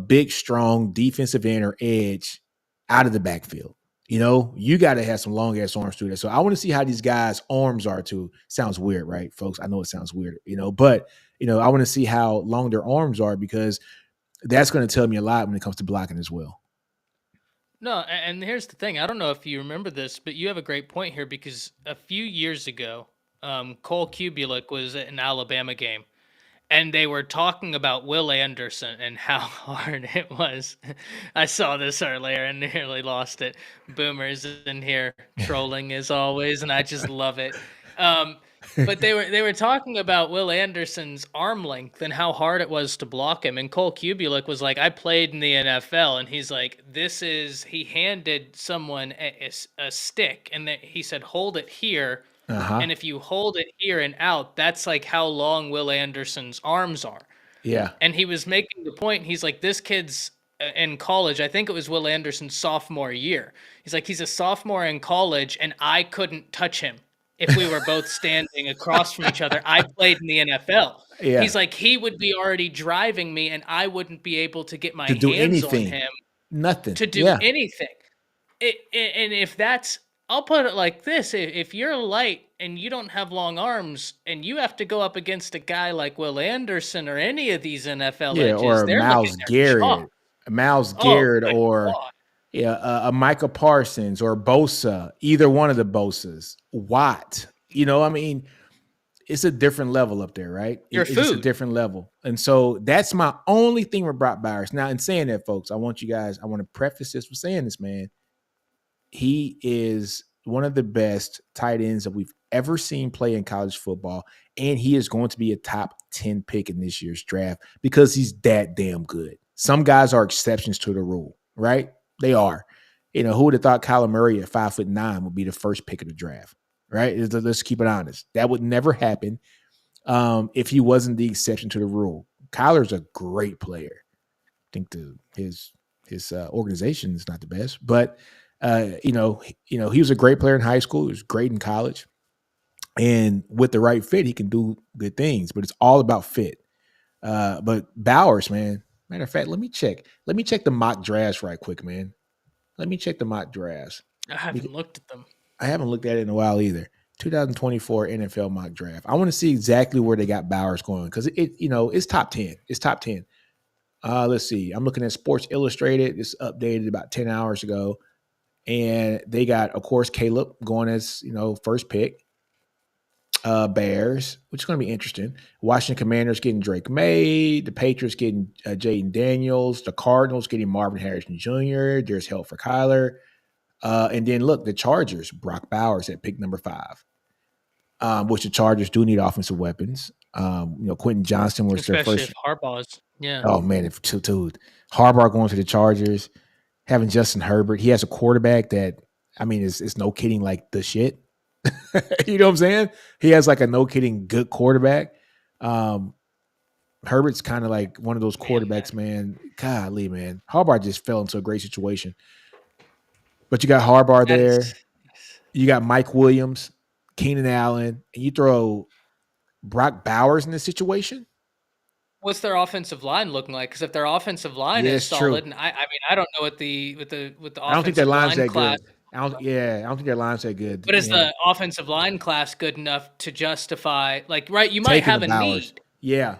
big, strong defensive end or edge out of the backfield? You got to have some long ass arms to that. So I want to see how these guys' arms are too. Sounds weird, right, folks? I know it sounds weird, but I want to see how long their arms are because that's going to tell me a lot when it comes to blocking as well. No, and here's the thing. I don't know if you remember this, but you have a great point here because a few years ago, Cole Kubelik was at an Alabama game, and they were talking about Will Anderson and how hard it was. I saw this earlier and nearly lost it. Boomers in here trolling as always, and I just love it. Um, but they were talking about Will Anderson's arm length and how hard it was to block him. And Cole Kubelik was like, "I played in the NFL," and he's like, "This is." He handed someone a stick, and he said, "Hold it here." Uh-huh. And if you hold it here and out, that's like how long Will Anderson's arms are. Yeah. And he was making the point. He's like, this kid's in college. I think it was Will Anderson's sophomore year. He's like, he's a sophomore in college, and I couldn't touch him if we were both standing across from each other. I played in the NFL. Yeah. He's like, he would be already driving me, and I wouldn't be able to get my To do hands on anything. him Nothing. to do Yeah. anything. And if that's, I'll put it like this: if you're light and you don't have long arms, and you have to go up against a guy like Will Anderson or any of these NFL Yeah. edges, Or they're looking Miles their chalk. Garrett. Miles Oh, Garrett good or God. yeah, a Micah Parsons or Bosa, either one of the Bosas, Watt. I mean, it's a different level up there, right? Your It's just a food. different level. And so that's my only thing with Brock Bowers. Now, in saying that, folks, I want to preface this with saying this, man. He is one of the best tight ends that we've ever seen play in college football. And he is going to be a top 10 pick in this year's draft because he's that damn good. Some guys are exceptions to the rule, right? They are. Who would have thought Kyler Murray at 5'9" would be the first pick of the draft, right? Let's keep it honest. That would never happen if he wasn't the exception to the rule. Kyler's a great player. I think his organization is not the best, but he was a great player in high school. He was great in college, and with the right fit, he can do good things. But it's all about fit. But Bowers, man. Matter of fact, let me check. Let me check the mock drafts right quick, man. Let me check the mock drafts. I haven't looked at them. I haven't looked at it in a while either. 2024 NFL mock draft. I want to see exactly where they got Bowers going because it's top 10. It's top 10. Let's see. I'm looking at Sports Illustrated. It's updated about 10 hours ago. And they got, of course, Caleb going as, first pick. Bears, which is going to be interesting. Washington Commanders getting Drake May. The Patriots getting Jaden Daniels. The Cardinals getting Marvin Harrison Jr. There's help for Kyler. And then look, the Chargers, Brock Bowers at pick number 5, which the Chargers do need offensive weapons. Quentin Johnston was their Especially first. if Harbaugh's. Yeah. Oh, man, dude. Harbaugh going to the Chargers, having Justin Herbert. He has a quarterback that, I mean, is no kidding like the shit. You know what I'm saying? He has like a no kidding good quarterback. Herbert's kind of like one of those quarterbacks, man. Golly, man. Harbaugh just fell into a great situation. But you got Harbaugh there. You got Mike Williams, Keenan Allen, and you throw Brock Bowers in this situation. What's their offensive line looking like? Because if their offensive line Yeah, is it's true. solid, and I mean, I don't know what the I don't think their offensive line's line that class. good. I don't think their line's that good. But is the offensive line class good enough to justify, like, right? You might Taking the have a Bowers. need. Yeah.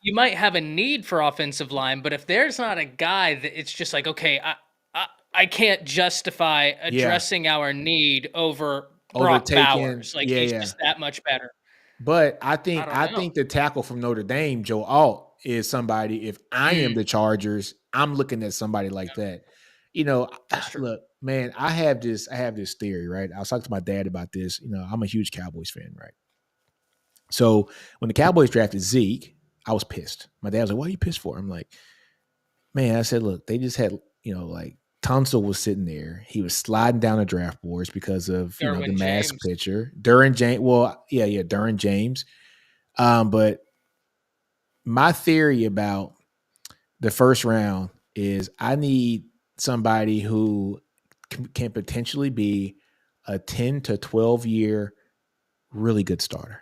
You might have a need for offensive line, but if there's not a guy that it's just like, okay, I can't justify Yeah. addressing our need over Brock Overtaken. Bowers. Like, Yeah, he's yeah. just that much better. But I I think don't I know. think the tackle from Notre Dame, Joe Alt, is somebody. If I am Mm, the Chargers, I'm looking at somebody like that. You know, that's true. look, man, I have this theory, right? I was talking to my dad about this. You know, I'm a huge Cowboys fan, right? So when the Cowboys drafted Zeke, I was pissed. My dad was like, "What are you pissed for?" I'm like, "Man," I said, "Look, they just had, like Tunsil was sitting there. He was sliding down the draft boards because of the Derwin mask James. picture. Duran James, well, yeah, Duran James. But my theory about the first round is I need somebody who can potentially be a 10 to 12 year really good starter.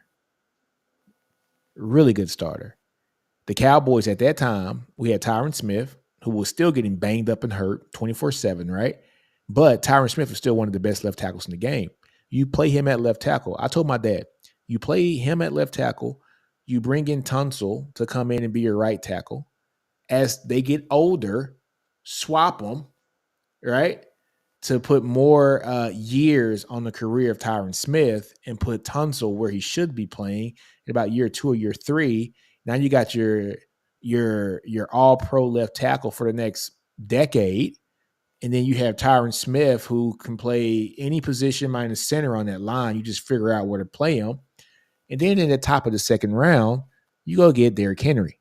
Really good starter. The Cowboys at that time, we had Tyron Smith, who was still getting banged up and hurt 24/7, right? But Tyron Smith was still one of the best left tackles in the game. You play him at left tackle. I told my dad, you play him at left tackle, you bring in Tunsil to come in and be your right tackle. As they get older, swap them, right? To put more years on the career of Tyron Smith and put Tunsil where he should be playing in about year 2 or year 3. Now you got your all pro left tackle for the next decade. And then you have Tyron Smith who can play any position minus center on that line. You just figure out where to play him. And then in the top of the second round, you go get Derrick Henry.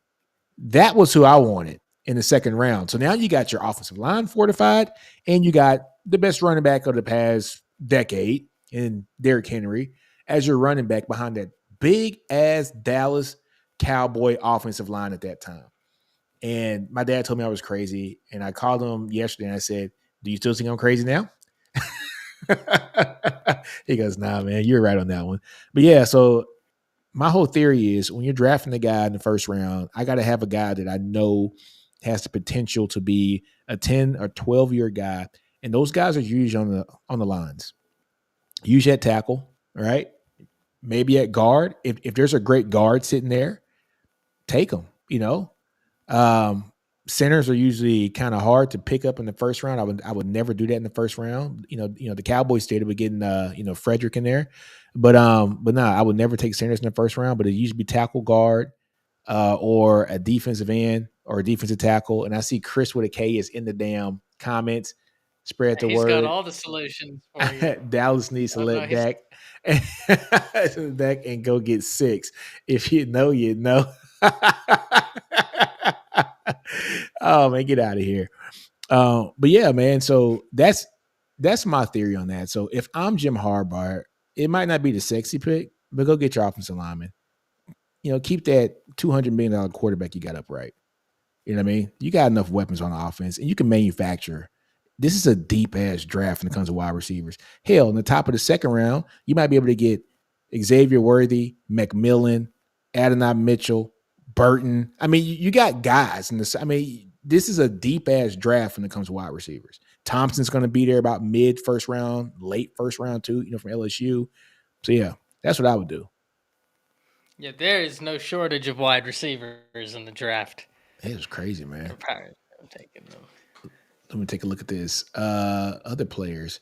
That was who I wanted in the second round. So now you got your offensive line fortified, and you got the best running back of the past decade in Derrick Henry as your running back behind that big ass Dallas Cowboy offensive line at that time. And my dad told me I was crazy, and I called him yesterday and I said, "Do you still think I'm crazy now?" He goes, "Nah, man, you're right on that one." But yeah, so my whole theory is when you're drafting a guy in the first round, I got to have a guy that I know has the potential to be a 10 or 12-year guy. And those guys are usually on the lines. Usually at tackle, right? Maybe at guard. If there's a great guard sitting there, take them. Um, Centers are usually kind of hard to pick up in the first round. I would never do that in the first round. The Cowboys did it with getting Frederick in there. But no, I would never take centers in the first round, but it usually be tackle guard, or a defensive end or a defensive tackle. And I see Chris with a K is in the damn comments. Spread the He's got word. all the solutions for you. Dallas needs to I don't know. let He's Dak Dak and go get 6. If you know, you know. Oh man, get out of here. But yeah, man. So that's my theory on that. So if I'm Jim Harbaugh, it might not be the sexy pick, but go get your offensive lineman. Keep that $200 million quarterback you got upright. You know what I mean? You got enough weapons on the offense, and you can manufacture. This is a deep ass draft when it comes to wide receivers. Hell, in the top of the second round, you might be able to get Xavier Worthy, McMillan, Adonai Mitchell, Burton. I mean, you got guys in this. I mean, this is a deep ass draft when it comes to wide receivers. Thompson's going to be there about mid first round, late first round too. From LSU. So yeah, that's what I would do. Yeah, there is no shortage of wide receivers in the draft. It was crazy, They're man. probably taking them. Let me take a look at this. Other players.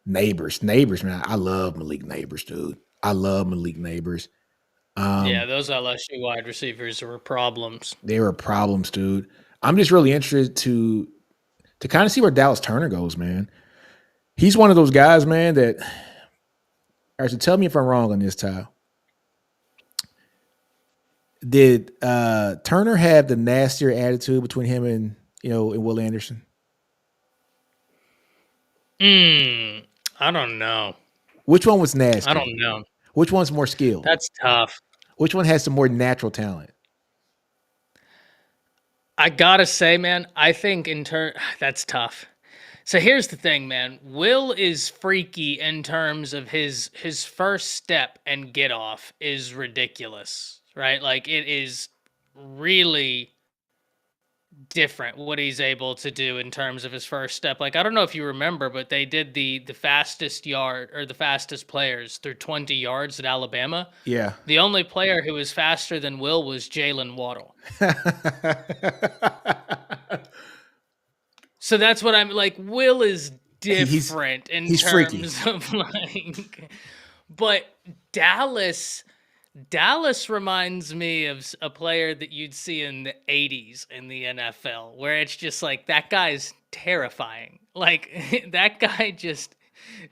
Neighbors, man. I love Malik Neighbors, dude. I love Malik Neighbors. Yeah, Um, those LSU wide receivers were problems. there are problems, dude. I'm just really interested to kind of see where Dallas Turner goes, man. He's one of those guys, man, that actually tell me if I'm wrong on this, Ty. Did Turner have the nastier attitude between him and Will Anderson? I don't know. Which one was I nastier? don't know. Which one's more skilled? That's tough. Which one has some more natural talent? I gotta say, man, I think in turn that's tough. So here's the thing, man. Will is freaky in terms of his first step and get off is ridiculous, right? Like it is really different what he's able to do in terms of his first step. Like I don't know if you remember, but they did the fastest yard or the fastest players through 20 yards at Alabama. Yeah. The only player who was faster than Will was Jalen Waddle. So that's what I'm like. Will is He, he's different in he's freaky. terms of like, but Dallas Dallas reminds me of a player that you'd see in the 80s in the NFL, where it's just like that guy's terrifying. Like that guy just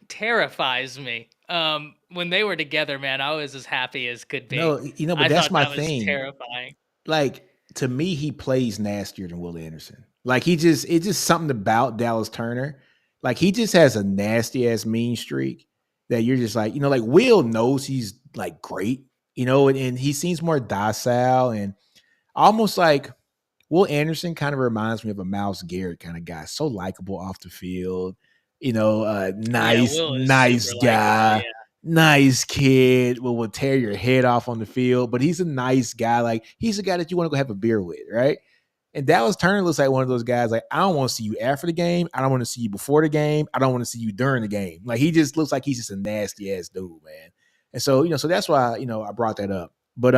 terrifies me. When they were together, man, I was as happy as could be. No, but I that's thought my that was thing. terrifying. Like, to me, he plays nastier than Will Anderson. Like, it's just something about Dallas Turner. Like, he just has a nasty ass mean streak that you're just like, like Will knows he's like great, and he seems more docile and almost like Will Anderson kind of reminds me of a Miles Garrett kind of guy. So likable off the field, Yeah, nice, Will is nice super likable. guy, Yeah. nice kid. Will tear your head off on the field, but he's a nice guy. Like, he's a guy that you want to go have a beer with, right? And Dallas Turner looks like one of those guys. Like, I don't want to see you after the game. I don't want to see you before the game. I don't want to see you during the game. Like, he just looks like he's just a nasty ass dude, man. And so, so that's why I brought that up. But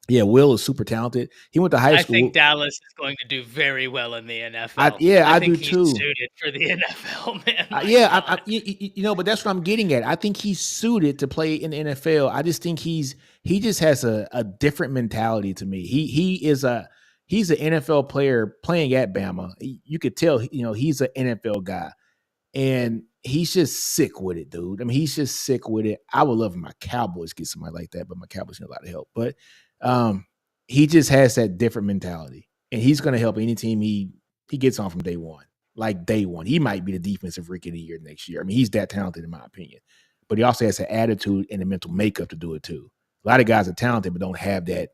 yeah, Will is super talented. He went to high I think school. Dallas is going to do very well in the NFL. Yeah, I I think do he's too. suited for the NFL, man. My Yeah, God. but that's what I'm getting at. I think he's suited to play in the NFL. I just think he just has a different mentality to me. He's an NFL player playing at Bama. You could tell, he's an NFL guy. And he's just sick with it, dude. I mean, he's just sick with it. I would love if my Cowboys get somebody like that, but my Cowboys need a lot of help. But he just has that different mentality, and he's going to help any team he gets on from day one. Like day one, he might be the defensive rookie of the year next year. I mean, he's that talented in my opinion. But he also has an attitude and a mental makeup to do it too. A lot of guys are talented but don't have that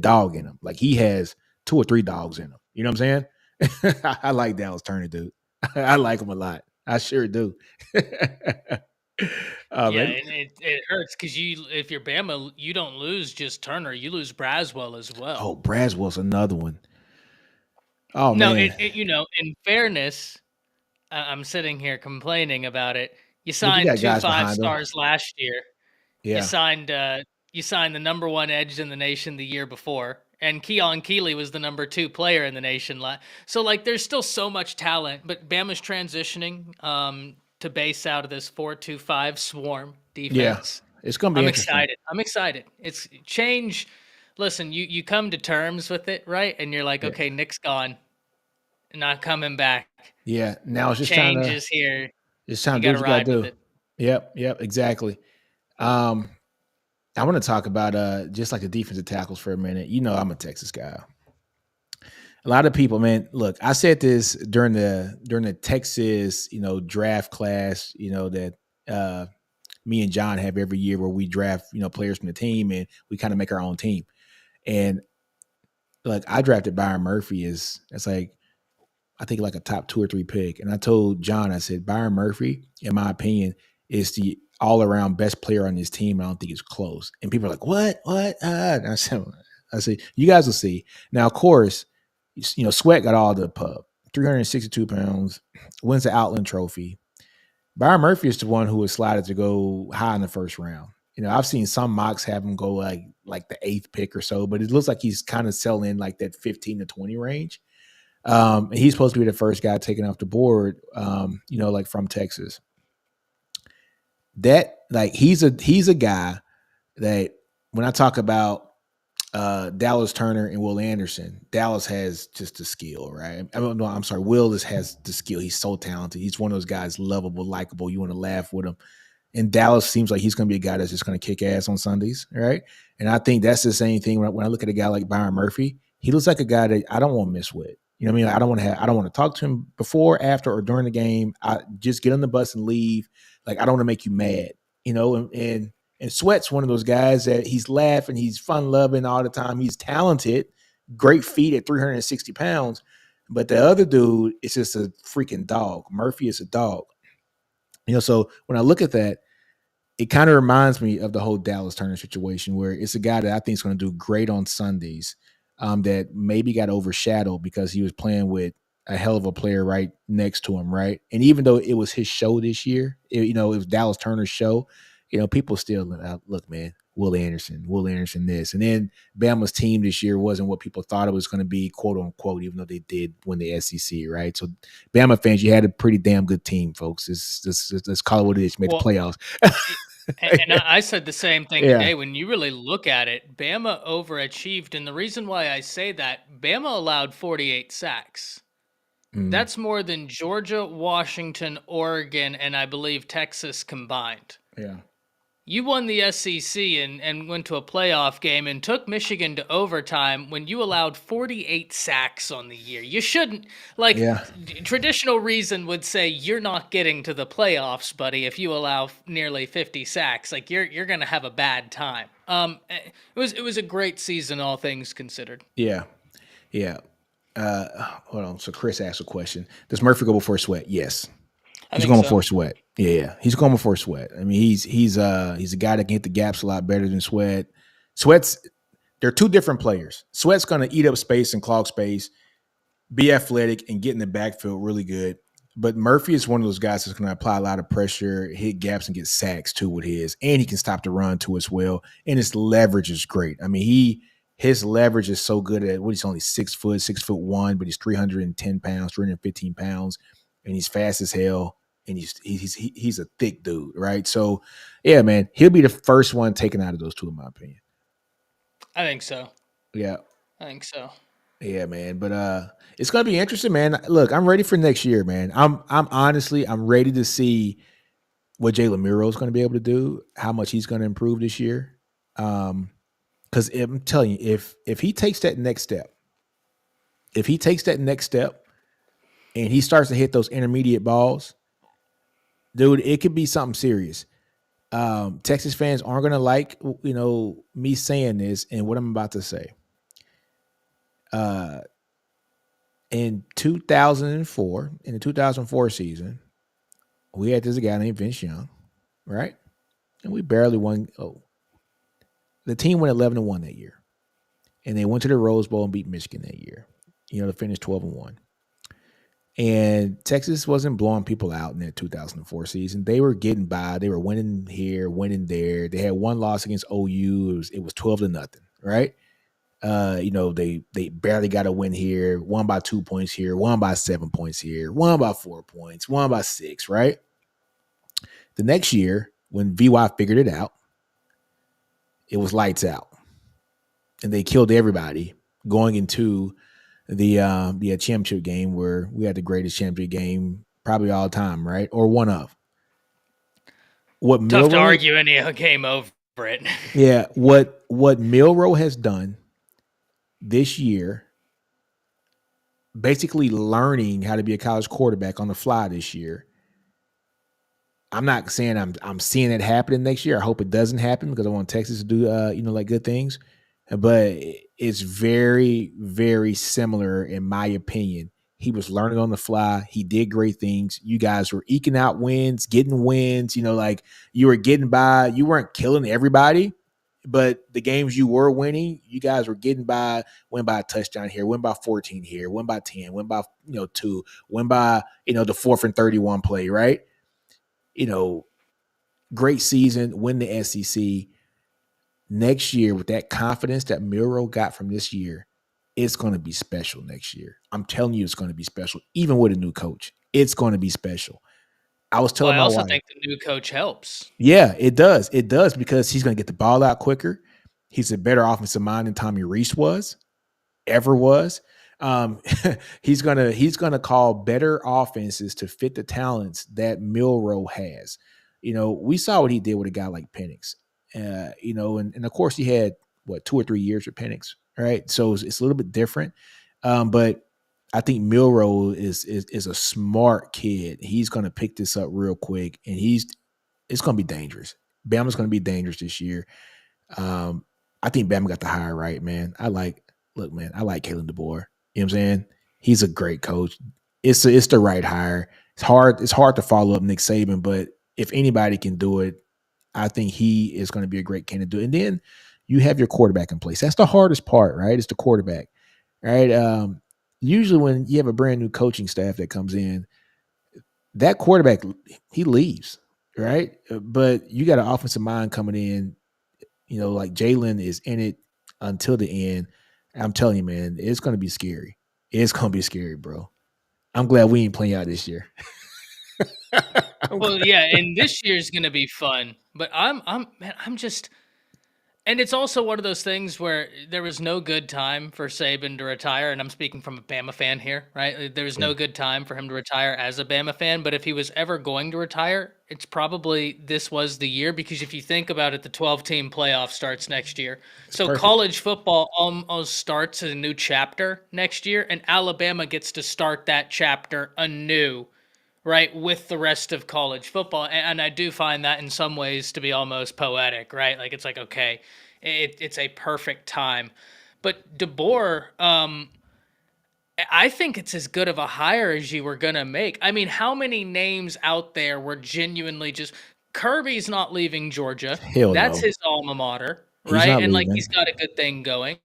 dog in them. Like, he has 2 or 3 dogs in him. You know what I'm saying? I like Dallas Turner, dude. I like him a lot. I sure do. Yeah, Man. and it hurts because if you're Bama, you don't lose just Turner, you lose Braswell as well. Oh, Braswell's another one. Oh No, man. in fairness, I'm sitting here complaining about it. You But you signed got two guys five behind them. stars last year. You Yeah. signed you signed the number one edge in the nation the year before, and Keon Keeley was the number 2 player in the nation. So like, there's still so much talent, but Bama's transitioning to base out of this 4-2-5 swarm Yeah. defense. It's gonna be I'm interesting. excited. I'm excited. It's change. Listen, you come to terms with it, right? And you're like, Yeah. okay, Nick's gone, not coming back. Yeah. Now it's just time Change to is here. You do got what to you gotta ride with do. it. Yep, exactly. Um, I want to talk about just like the defensive tackles for a minute. I'm a Texas guy. A lot of people, man, look, I said this during the Texas, draft class, that me and John have every year where we draft, players from the team and we kind of make our own team. And look, I drafted Byron Murphy as like, I think like a top 2 or 3 pick. And I told John, I said, Byron Murphy, in my opinion, is the all around best player on this team. I don't think it's close. And people are like, what? And I said, you guys will see. Now, of course, Sweat got all the pub, 362 pounds, wins the Outland Trophy. Byron Murphy is the one who was slotted to go high in the first round. I've seen some mocks have him go like the 8th pick or so, but it looks like he's kind of selling like that 15 to 20 range. And he's supposed to be the first guy taken off the board, like from Texas. That like he's a guy that when I talk about Dallas Turner and Will Anderson, Dallas has just the skill, right? No, I'm sorry, Will has the skill. He's so talented. He's one of those guys, lovable, likable. You want to laugh with him. And Dallas seems like he's going to be a guy that's just going to kick ass on Sundays, right? And I think that's the same thing when I look at a guy like Byron Murphy. He looks like a guy that I don't want to mess with. You know what I mean? I don't want to talk to him before, after, or during the game. I just get on the bus and leave. Like, I don't want to make you mad, and Sweat's one of those guys that he's laughing, he's fun loving all the time. He's talented, great feet at 360 pounds. But the other dude is just a freaking dog. Murphy is a dog. So when I look at that, it kind of reminds me of the whole Dallas Turner situation where it's a guy that I think is going to do great on Sundays, that maybe got overshadowed because he was playing with a hell of a player right next to him, right? And even though it was his show this year, it was Dallas Turner's show, people still look, man. Will Anderson, this, and then Bama's team this year wasn't what people thought it was going to be, quote unquote, even though they did win the SEC, right? So, Bama fans, you had a pretty damn good team, folks. Let's call it what it is. You made the Well, playoffs. and I said the same thing Yeah. today. When you really look at it, Bama overachieved. And the reason why I say that, Bama allowed 48 sacks. Mm, That's more than Georgia, Washington, Oregon, and I believe Texas combined. yeah. You won the SEC and went to a playoff game and took Michigan to overtime when you allowed 48 sacks on the year. You shouldn't, like, Yeah. traditional reason would say you're not getting to the playoffs, buddy, if you allow nearly 50 sacks. Like, you're going to have a bad time. It was a great season, all things considered. Yeah. Yeah. Hold on. So Chris asked a question. Does Murphy go before Sweat? Yes. I He's think going so. before Sweat. Yeah. He's going before Sweat. I mean, he's a guy that can hit the gaps a lot better than Sweat. Sweat's they're two different players. Sweat's gonna eat up space and clog space, be athletic, and get in the backfield really good. But Murphy is one of those guys that's going to apply a lot of pressure, hit gaps, and get sacks too with his. And he can stop the run too as well. And his leverage is great. I mean, his leverage is so good at what he's only 6', 6'1", but he's 310 pounds, 315 pounds, and he's fast as hell. And he's a thick dude, right? So, yeah, man, he'll be the first one taken out of those two, in my opinion. I think so. Yeah. I think so. Yeah, man. But it's gonna be interesting, man. Look, I'm ready for next year, man. I'm honestly I'm ready to see what Jalen Milroe is gonna be able to do, how much he's gonna improve this year. Because I'm telling you, if he takes that next step, if he takes that next step and he starts to hit those intermediate balls, dude, it could be something serious. Texas fans aren't gonna like me saying this and what I'm about to say. Uh in 2004, in the 2004 season, we had this guy named Vince Young, right? And we barely won. Oh, the team went 11-1 that year, and they went to the Rose Bowl and beat Michigan that year. To finish 12-1. And Texas wasn't blowing people out in that 2004 season. They were getting by. They were winning here, winning there. They had one loss against OU. It was 12-0, right? They barely got a win here, won by 2 points here, won by 7 points here, won by 4 points, won by 6, right? The next year, when VY figured it out, it was lights out. And they killed everybody going into the championship game where we had the greatest championship game probably all time, right? Or one of. What Tough to Milroe, argue any game over it. yeah, what Milroe has done this year, basically learning how to be a college quarterback on the fly this year. I'm not saying I'm seeing it happening next year. I hope it doesn't happen because I want Texas to do like good things. But it's very, very similar in my opinion. He was learning on the fly. He did great things. You guys were eking out wins, getting wins. Like you were getting by. You weren't killing everybody, but the games you were winning, you guys were getting by. Win by a touchdown here, win by 14 here, win by 10, win by 2, win by the 4th and 31 play, right? Great season, win the SEC. Next year, with that confidence that Milroe got from this year, it's going to be special next year. I'm telling you, it's going to be special. Even with a new coach, it's going to be special. I was Well, telling I my also wife. think the new coach helps. Yeah, it does. It does because he's going to get the ball out quicker. He's a better offensive mind than Tommy Rees ever was. He's gonna call better offenses to fit the talents that Milroe has. We saw what he did with a guy like Penix. And of course he had 2 or 3 years with Penix, right? So it's a little bit different. But I think Milroe is a smart kid. He's gonna pick this up real quick, and it's gonna be dangerous. Bama's gonna be dangerous this year. I think Bama got the hire right, man. I like Kalen DeBoer. You know what I'm saying? He's a great coach. It's the right hire. It's hard to follow up Nick Saban, but if anybody can do it, I think he is going to be a great candidate. And then you have your quarterback in place. That's the hardest part, right? It's the quarterback, right? Usually when you have a brand new coaching staff that comes in, that quarterback, he leaves. right? But you got an offensive mind coming in. Like Jalen is in it until the end. I'm telling you, man, it's gonna be scary. It's gonna be scary, bro. I'm glad we ain't playing out this year. I'm Well, glad. yeah, and this year's gonna be fun, but man, I'm just. And it's also one of those things where there was no good time for Saban to retire, and I'm speaking from a Bama fan here, right? There was Yeah, no good time for him to retire as a Bama fan, but if he was ever going to retire, it's probably this was the year because if you think about it, the 12-team playoff starts next year. it's So perfect. college football almost starts a new chapter next year, and Alabama gets to start that chapter anew, right, with the rest of college football. And I do find that in some ways to be almost poetic, right? Like it's like, okay, it's a perfect time. But DeBoer, I think it's as good of a hire as you were going to make. I mean, how many names out there were genuinely just Kirby's not leaving Georgia. Hell That's no, his alma mater, he's right? not And like he's leaving. got a good thing going.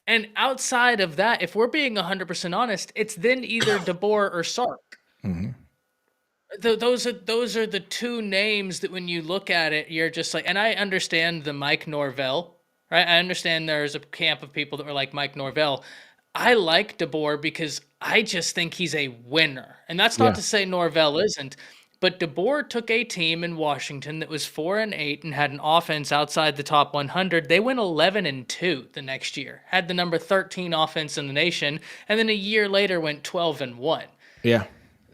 And outside of that, if we're being 100% honest, it's then either DeBoer or Sark. Hmm. Those are the two names that when you look at it, you're just like, and I understand the Mike Norvell, right? I understand there's a camp of people that were like Mike Norvell. I like DeBoer because I just think he's a winner, and that's not Yeah, to say Norvell isn't. But DeBoer took a team in Washington that was 4-8 and had an offense outside the top 100. They went 11-2 the next year, had the number 13 offense in the nation, and then a year later went 12-1. yeah,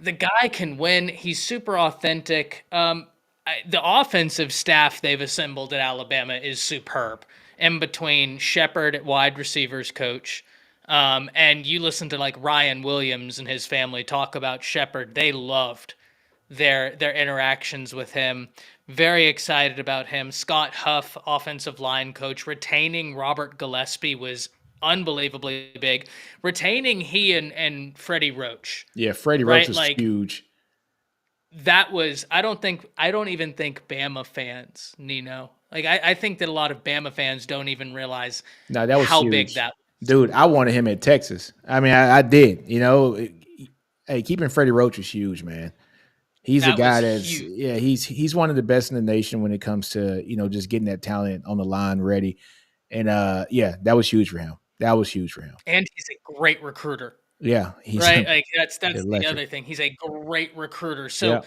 The guy can win. He's super authentic. The offensive staff they've assembled at Alabama is superb. In between Shepard at wide receivers coach, and you listen to like Ryan Williams and his family talk about Shepard. They loved their interactions with him. Very excited about him. Scott Huff, offensive line coach, retaining Robert Gillespie was unbelievably big. Retaining he and Freddie Roach, yeah. Freddie Roach right? was Like huge. that was I don't even think Bama fans, Nino. Like I think that a lot of Bama fans don't even realize No, that was how big huge, that was. dude. I wanted him at Texas. I mean, I did. Hey, keeping Freddie Roach was huge, man. He's a That was guy that's huge. yeah. He's one of the best in the nation when it comes to just getting that talent on the line ready. And yeah, that was huge for him. That was huge for him. And he's a great recruiter. Yeah, he's Right? Like that's the electric. other thing. He's a great recruiter. Yeah. So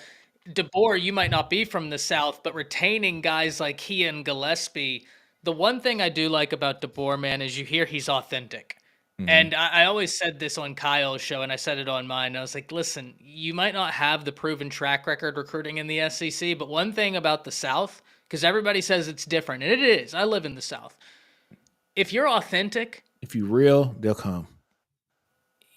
DeBoer, you might not be from the South, but retaining guys like he and Gillespie, the one thing I do like about DeBoer, man, is you hear he's authentic. Hmm. And I always said this on Kyle's show, and I said it on mine. I was like, listen, you might not have the proven track record recruiting in the SEC, but one thing about the South, because everybody says it's different, and it is. I live in the South. If you're authentic, If you real, they'll come.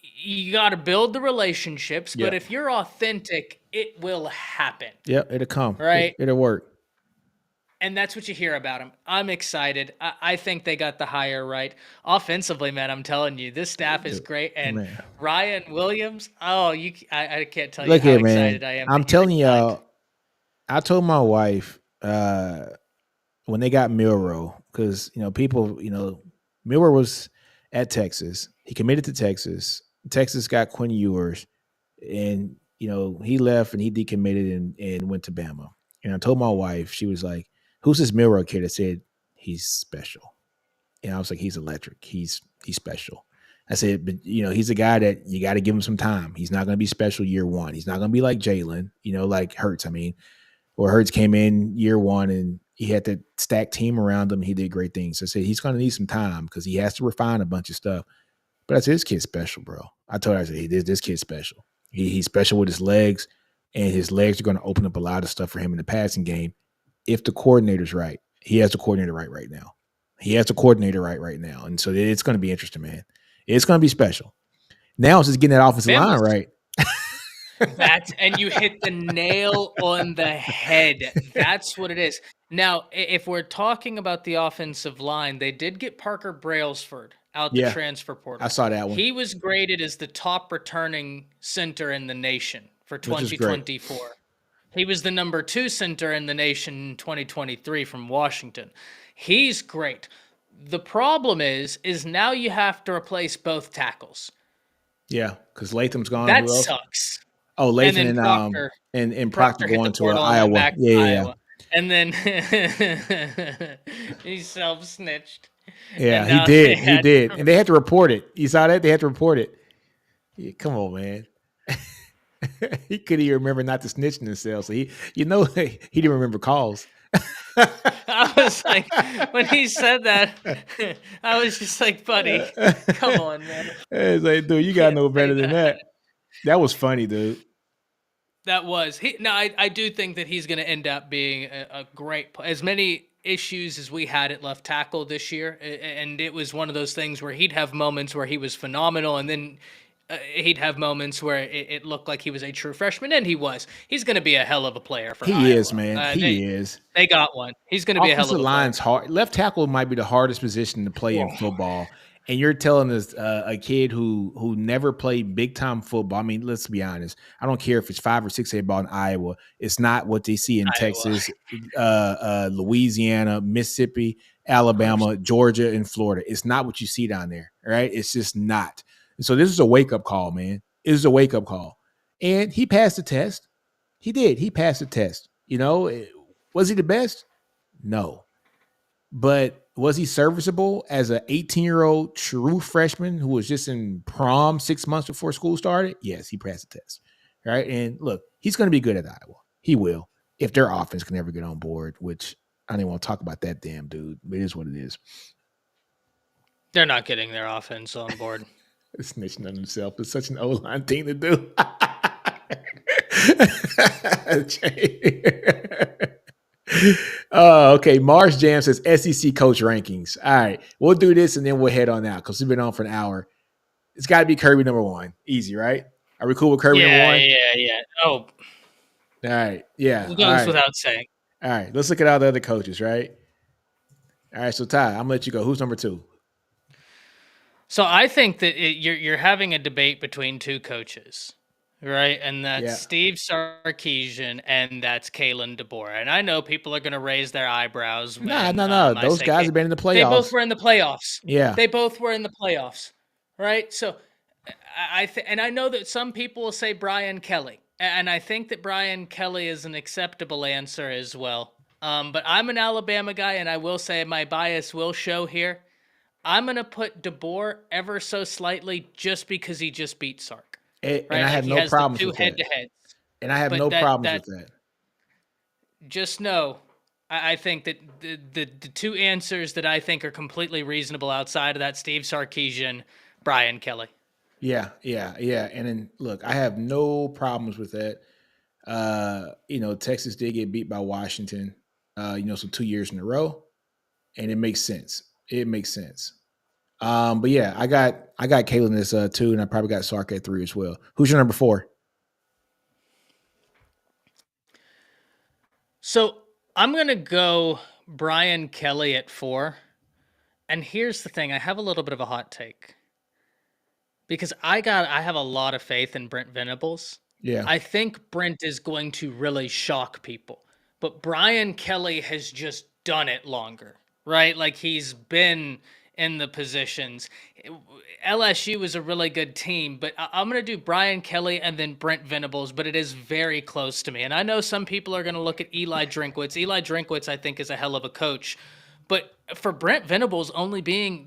you got to build the relationships, but Yep. if you're authentic, it will happen, Yep. It'll come. right? It'll work. And that's what you hear about him. I'm excited. I think they got the hire right. Offensively, man, I'm telling you, this staff is Dude, great. And man. Ryan Williams, oh, I can't tell you Look how here, man. excited I am that I'm he telling resigned. y'all, I told my wife when they got Milroe, because people, Milroe was at Texas. He committed to Texas. Texas got Quinn Ewers, and he left and he decommitted and went to Bama. And I told my wife, she was like, "Who's this Milroe kid?" I said, "He's special." And I was like, "He's electric. He's special." I said, "But he's a guy that you got to give him some time. He's not going to be special year one. He's not going to be like Jalen, like Hurts. I mean, or Hurts came in year one and he had the stacked team around him. He did great things. So I said he's going to need some time because he has to refine a bunch of stuff. But I said, this kid's special, bro. I told her, I said, hey, this kid's special. He's special with his legs, and his legs are going to open up a lot of stuff for him in the passing game if the coordinator's right. He has the coordinator right now. He has the coordinator right now. And so it's going to be interesting, man. It's going to be special. Now it's just getting that offensive line Bama's right. and you hit the nail on the head. That's what it is. Now, if we're talking about the offensive line, they did get Parker Brailsford out the Yeah, transfer I portal. saw that one, He was graded as the top returning center in the nation for which is great. 2024. He was the number 2 center in the nation in 2023 from Washington. He's great. The problem is now you have to replace both tackles. Yeah, because Latham's gone. That Who else? sucks. Oh, and Lathan then and and Proctor Proctor hit the going to portal and went Iowa. back to Yeah, yeah, Iowa, and then he self snitched, yeah. and He now they did. He had did, and they had to report it. You saw that? They had to report it. Yeah, come on, man. He couldn't even remember not to snitch in himself. So he didn't remember calls. I was like, when he said that, I was just like, buddy, come on, man. It's like, dude, You you gotta can't know say better than that. that. That was funny, dude. That was he. No, I do think that he's going to end up being a great. As many issues as we had at left tackle this year, and it was one of those things where he'd have moments where he was phenomenal, and then he'd have moments where it looked like he was a true freshman, and he was. He's going to be a hell of a player for He is, Iowa. man. They He is. they got one. He's going to be a hell Offensive of a player. line's hard. Left tackle might be the hardest position to play in Whoa. football. And you're telling us a kid who never played big time football. I mean, let's be honest. I don't care if it's 5 or 6 ball in Iowa. It's not what they see in Iowa. Texas, Louisiana, Mississippi, Alabama, Georgia, and Florida. It's not what you see down there. Right? It's just not. And so this is a wake up call, man. It is a wake up call. And he passed the test. He did. He passed the test. Was he the best? No. But was he serviceable as an 18-year-old true freshman who was just in prom 6 months before school started? Yes, he passed the test. Right. And look, he's going to be good at Iowa. He will. If their offense can ever get on board, which I don't even want to talk about that damn dude, but it is what it is. They're not getting their offense on board. Snitching on himself is such an O-line thing to do. Okay. Mars Jam says SEC coach rankings. All right. We'll do this and then we'll head on out because we've been on for an hour. It's got to be Kirby number one. Easy, right? Are we cool with Kirby number one? Yeah. Oh, All right. Yeah. it All goes right. without saying. All right. Let's look at all the other coaches, right? All right. So, Ty, I'm going to let you go. Who's number two? So I think that you're having a debate between two coaches, right? And that's Steve Sarkisian and that's Kalen DeBoer. And I know people are going to raise their eyebrows when No. Those guys have been in the playoffs. They both were in the playoffs. Yeah. They both were in the playoffs, right? So and I know that some people will say Brian Kelly, and I think that Brian Kelly is an acceptable answer as well. But I'm an Alabama guy, and I will say my bias will show here. I'm going to put DeBoer ever so slightly just because he just beat Sark. And I have no problems with that. Head-to-heads. And I have no problems with that. Just know, I think that the two answers that I think are completely reasonable outside of that, Steve Sarkisian, Brian Kelly. Yeah. And then, look, I have no problems with that. Texas did get beat by Washington, so 2 years in a row. And it makes sense. But yeah, I got Kalen as 2, and I probably got Sark at 3 as well. Who's your number 4? So I'm gonna go Brian Kelly at 4. And here's the thing: I have a little bit of a hot take because I have a lot of faith in Brent Venables. Yeah, I think Brent is going to really shock people, but Brian Kelly has just done it longer. Right? Like he's been in the positions. LSU is a really good team, but I'm going to do Brian Kelly and then Brent Venables, but it is very close to me. And I know some people are going to look at Eli Drinkwitz. Eli Drinkwitz, I think, is a hell of a coach. But for Brent Venables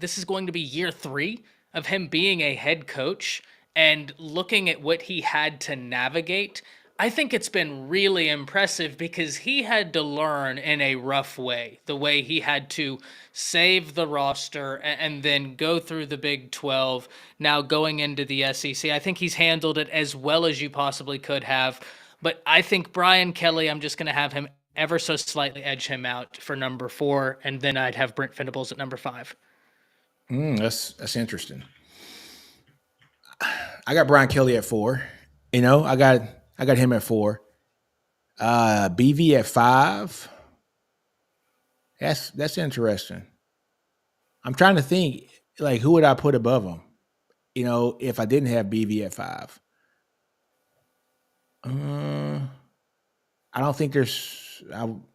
this is going to be year 3 of him being a head coach and looking at what he had to navigate, I think it's been really impressive because he had to learn in a rough way, the way he had to save the roster and then go through the Big 12, now going into the SEC. I think he's handled it as well as you possibly could have. But I think Brian Kelly, I'm just going to have him ever so slightly edge him out for number 4, and then I'd have Brent Venables at number 5. That's interesting. I got Brian Kelly at 4. I got him at 4. BV at 5. That's interesting. I'm trying to think, like, who would I put above him? If I didn't have BV at 5. I don't think there's.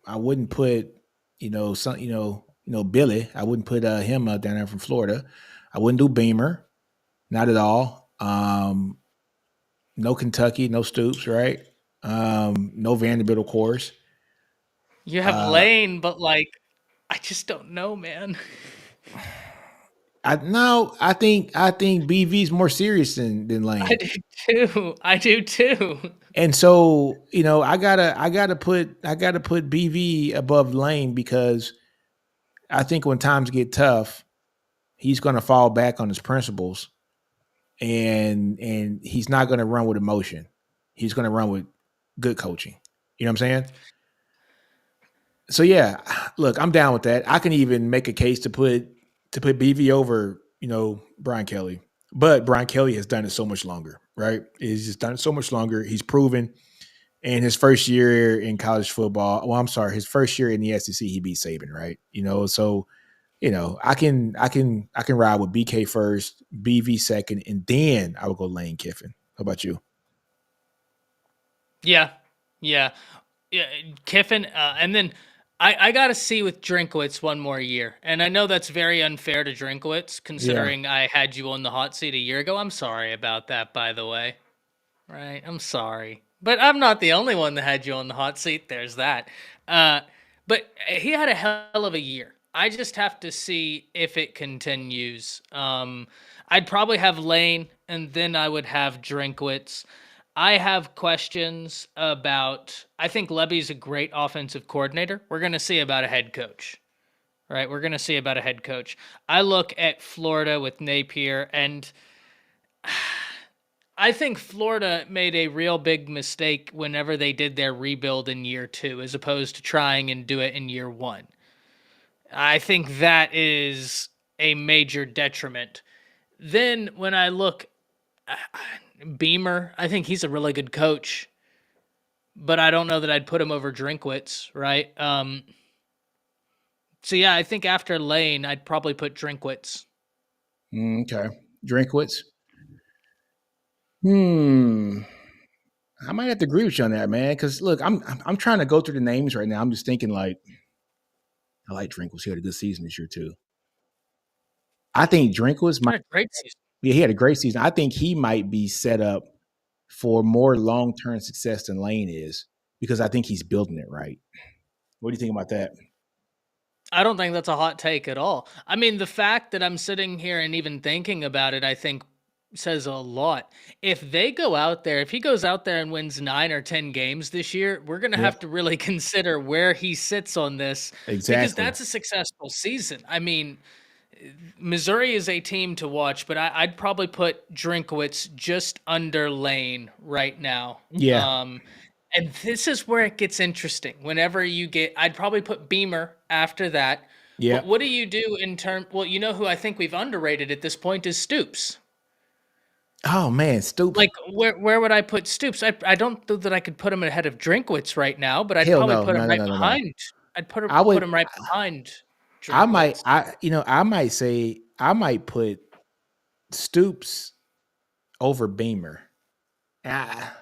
I wouldn't put Billy. I wouldn't put him down there from Florida. I wouldn't do Beamer, not at all. No Kentucky, no Stoops, right? No Vanderbilt, of course. You have Uh, Lane, but like, I just don't know, man. I no, I think BV is more serious than I Lane. do too. I do too. And so, I gotta put BV above Lane because I think when times get tough, he's gonna fall back on his principles and he's not gonna run with emotion. He's gonna run with good coaching. You know what I'm saying? So yeah, look, I'm down with that. I can even make a case to put BV over, Brian Kelly. But Brian Kelly has done it so much longer, right? He's just done it so much longer. He's proven in his first year in college football. Well, I'm sorry, his first year in the SEC, he beat Saban, right? So I can ride with BK first, BV second, and then I would go Lane Kiffin. How about you? Yeah, yeah, yeah. Kiffin, and then I got to see with Drinkwitz one more year, and I know that's very unfair to Drinkwitz, Yeah. considering I had you on the hot seat a year ago. I'm sorry about that, by the way. Right, I'm sorry, but I'm not the only one that had you on the hot seat. There's that. Uh, but he had a hell of a year. I just have to see if it continues. I'd probably have Lane, and then I would have Drinkwitz. I have questions about. I think Levy's a great offensive coordinator. We're going to see about a head coach, right? We're going to see about a head coach. I look at Florida with Napier, and I think Florida made a real big mistake whenever they did their rebuild in year two, as opposed to trying and do it in year one. I think that is a major detriment. Then when I look, Beamer, I think he's a really good coach, but I don't know that I'd put him over Drinkwitz, right? So yeah, I think after Lane, I'd probably put Drinkwitz. Okay. Drinkwitz. Hmm. I might have to agree with you on that, man. Because look, I'm trying to go through the names right now. I'm just thinking like I like Drinkwitz. He had a good season this year too. I think Drinkwitz might. Had a great season. Yeah, he had a great season. I think he might be set up for more long term success than Lane is because I think he's building it right. What do you think about that? I don't think that's a hot take at all. I mean, the fact that I'm sitting here and even thinking about it, I think says a lot. If they go out there, if he goes out there and wins 9 or 10 games this year, we're going to Yeah, have to really consider where he sits on this because exactly. that's a successful season. I mean, Missouri is a team to watch, but I'd probably put Drinkwitz just under Lane right now. Yeah, And this is where it gets interesting. Whenever you get, I'd probably put Beamer after that. yeah. But what do you do in term? Well, you know who I think we've underrated at this point is Stoops. Oh man, Stoops. Like where would I put Stoops? I don't know that I could put him ahead of Drinkwitz right now, but I'd Hell probably no, put him no, no, right no, no, no. behind. I'd I put would. him right behind I might. Drinkwitz. I might say I might put Stoops over Beamer. Ah,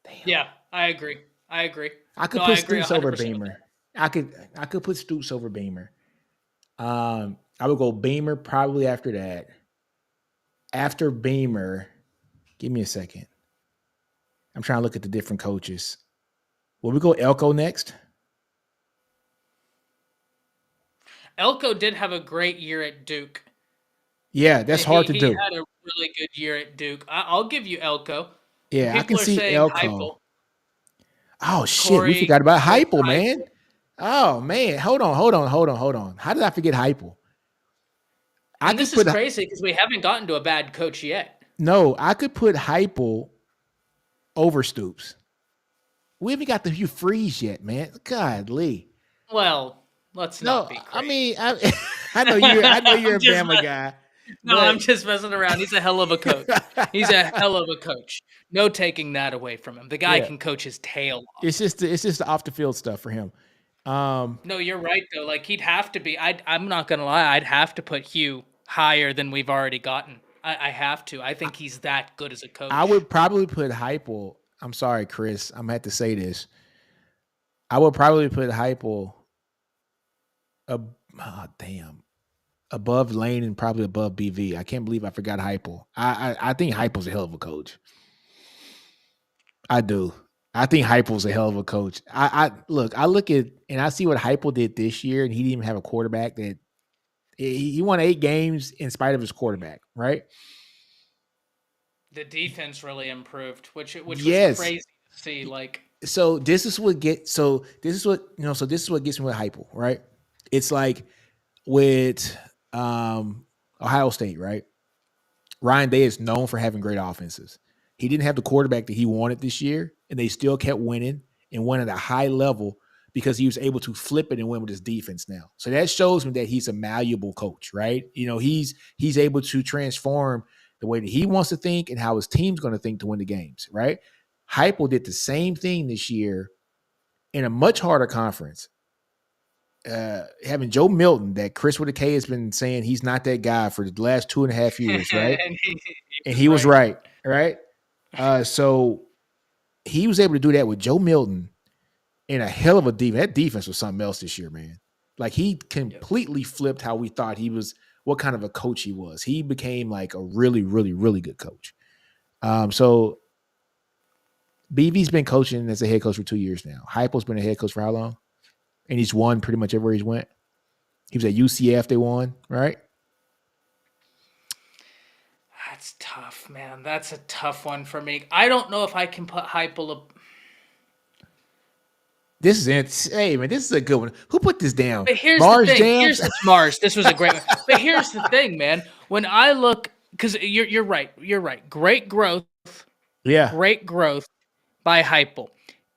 damn. Yeah, I agree. I agree. I No, could I put agree Stoops over 100% with Beamer. that. I could put Stoops over Beamer. I would go Beamer probably after that. After Beamer, give me a second. I'm trying to look at the different coaches. Will we go Elko next? Elko did have a great year at Duke. Yeah, that's hard to He do. had a really good year at Duke. I'll give you Elko. And Yeah, I can people are see saying Elko. Heupel, Oh shit, we Corey forgot about Corey Heupel, man. Heupel. Oh man, hold on. How did I forget Heupel? I And could this is put crazy because we haven't gotten to a bad coach yet. no, I could put Heupel over Stoops. We haven't got the Hugh Freeze yet, man. Godly. Well, let's not No, be I crazy. mean, I know you're I'm a just Bama guy, no, I'm but just messing around. He's a hell of a coach. He's a hell of a coach. No taking that away from him. The guy yeah, can coach his tail it's off. just the off the field stuff for him. Um, No, you're right though. Like he'd have to be. I'm not gonna lie. I'd have to put Hugh higher than we've already gotten. I have to. I think he's that good as a I coach. would probably put Heupel. I'm sorry, Chris. I'm gonna have to say this. I would probably put Heupel damn above Lane and probably above BV. I can't believe I forgot Heupel. I think Heupel's a hell of a coach. I do. I think Heupel's a hell of a coach. I look at and I see what Heupel did this year, and he didn't even have a quarterback that he won 8 games in spite of his quarterback, right? The defense really improved, which was Yes. crazy to see. Like, So this is what gets me with Heupel, right? It's like with Ohio State, right? Ryan Day is known for having great offenses. He didn't have the quarterback that he wanted this year, and they still kept winning and won at a high level because he was able to flip it and win with his defense now. So that shows me that he's a malleable coach, right? He's able to transform the way that he wants to think and how his team's going to think to win the games, right? Heupel did the same thing this year in a much harder conference. Having Joe Milton, that Chris with a K has been saying he's not that guy for the last 2.5 years, right? and he And was he was right. right, right? So he was able to do that with Joe Milton in a hell of a defense. That defense was something else this year, man. Like he Yep. completely flipped how we thought he was, what kind of a coach he was. He became like a really, really, really good coach. So BV's been coaching as a head coach for 2 years now. Heupel's been a head coach for how long? And he's won pretty much everywhere he's went. He was at UCF, they won, right? That's tough, man. That's a tough one for me. I don't know if I can put Heupel up. This is it. Hey man, this is a good one. Who put this down? But here's the Mars thing. Jams? Mars. This was a great one. But here's the thing, man. When I look, because you're right. You're right. Great growth. Yeah. Great growth by Heupel.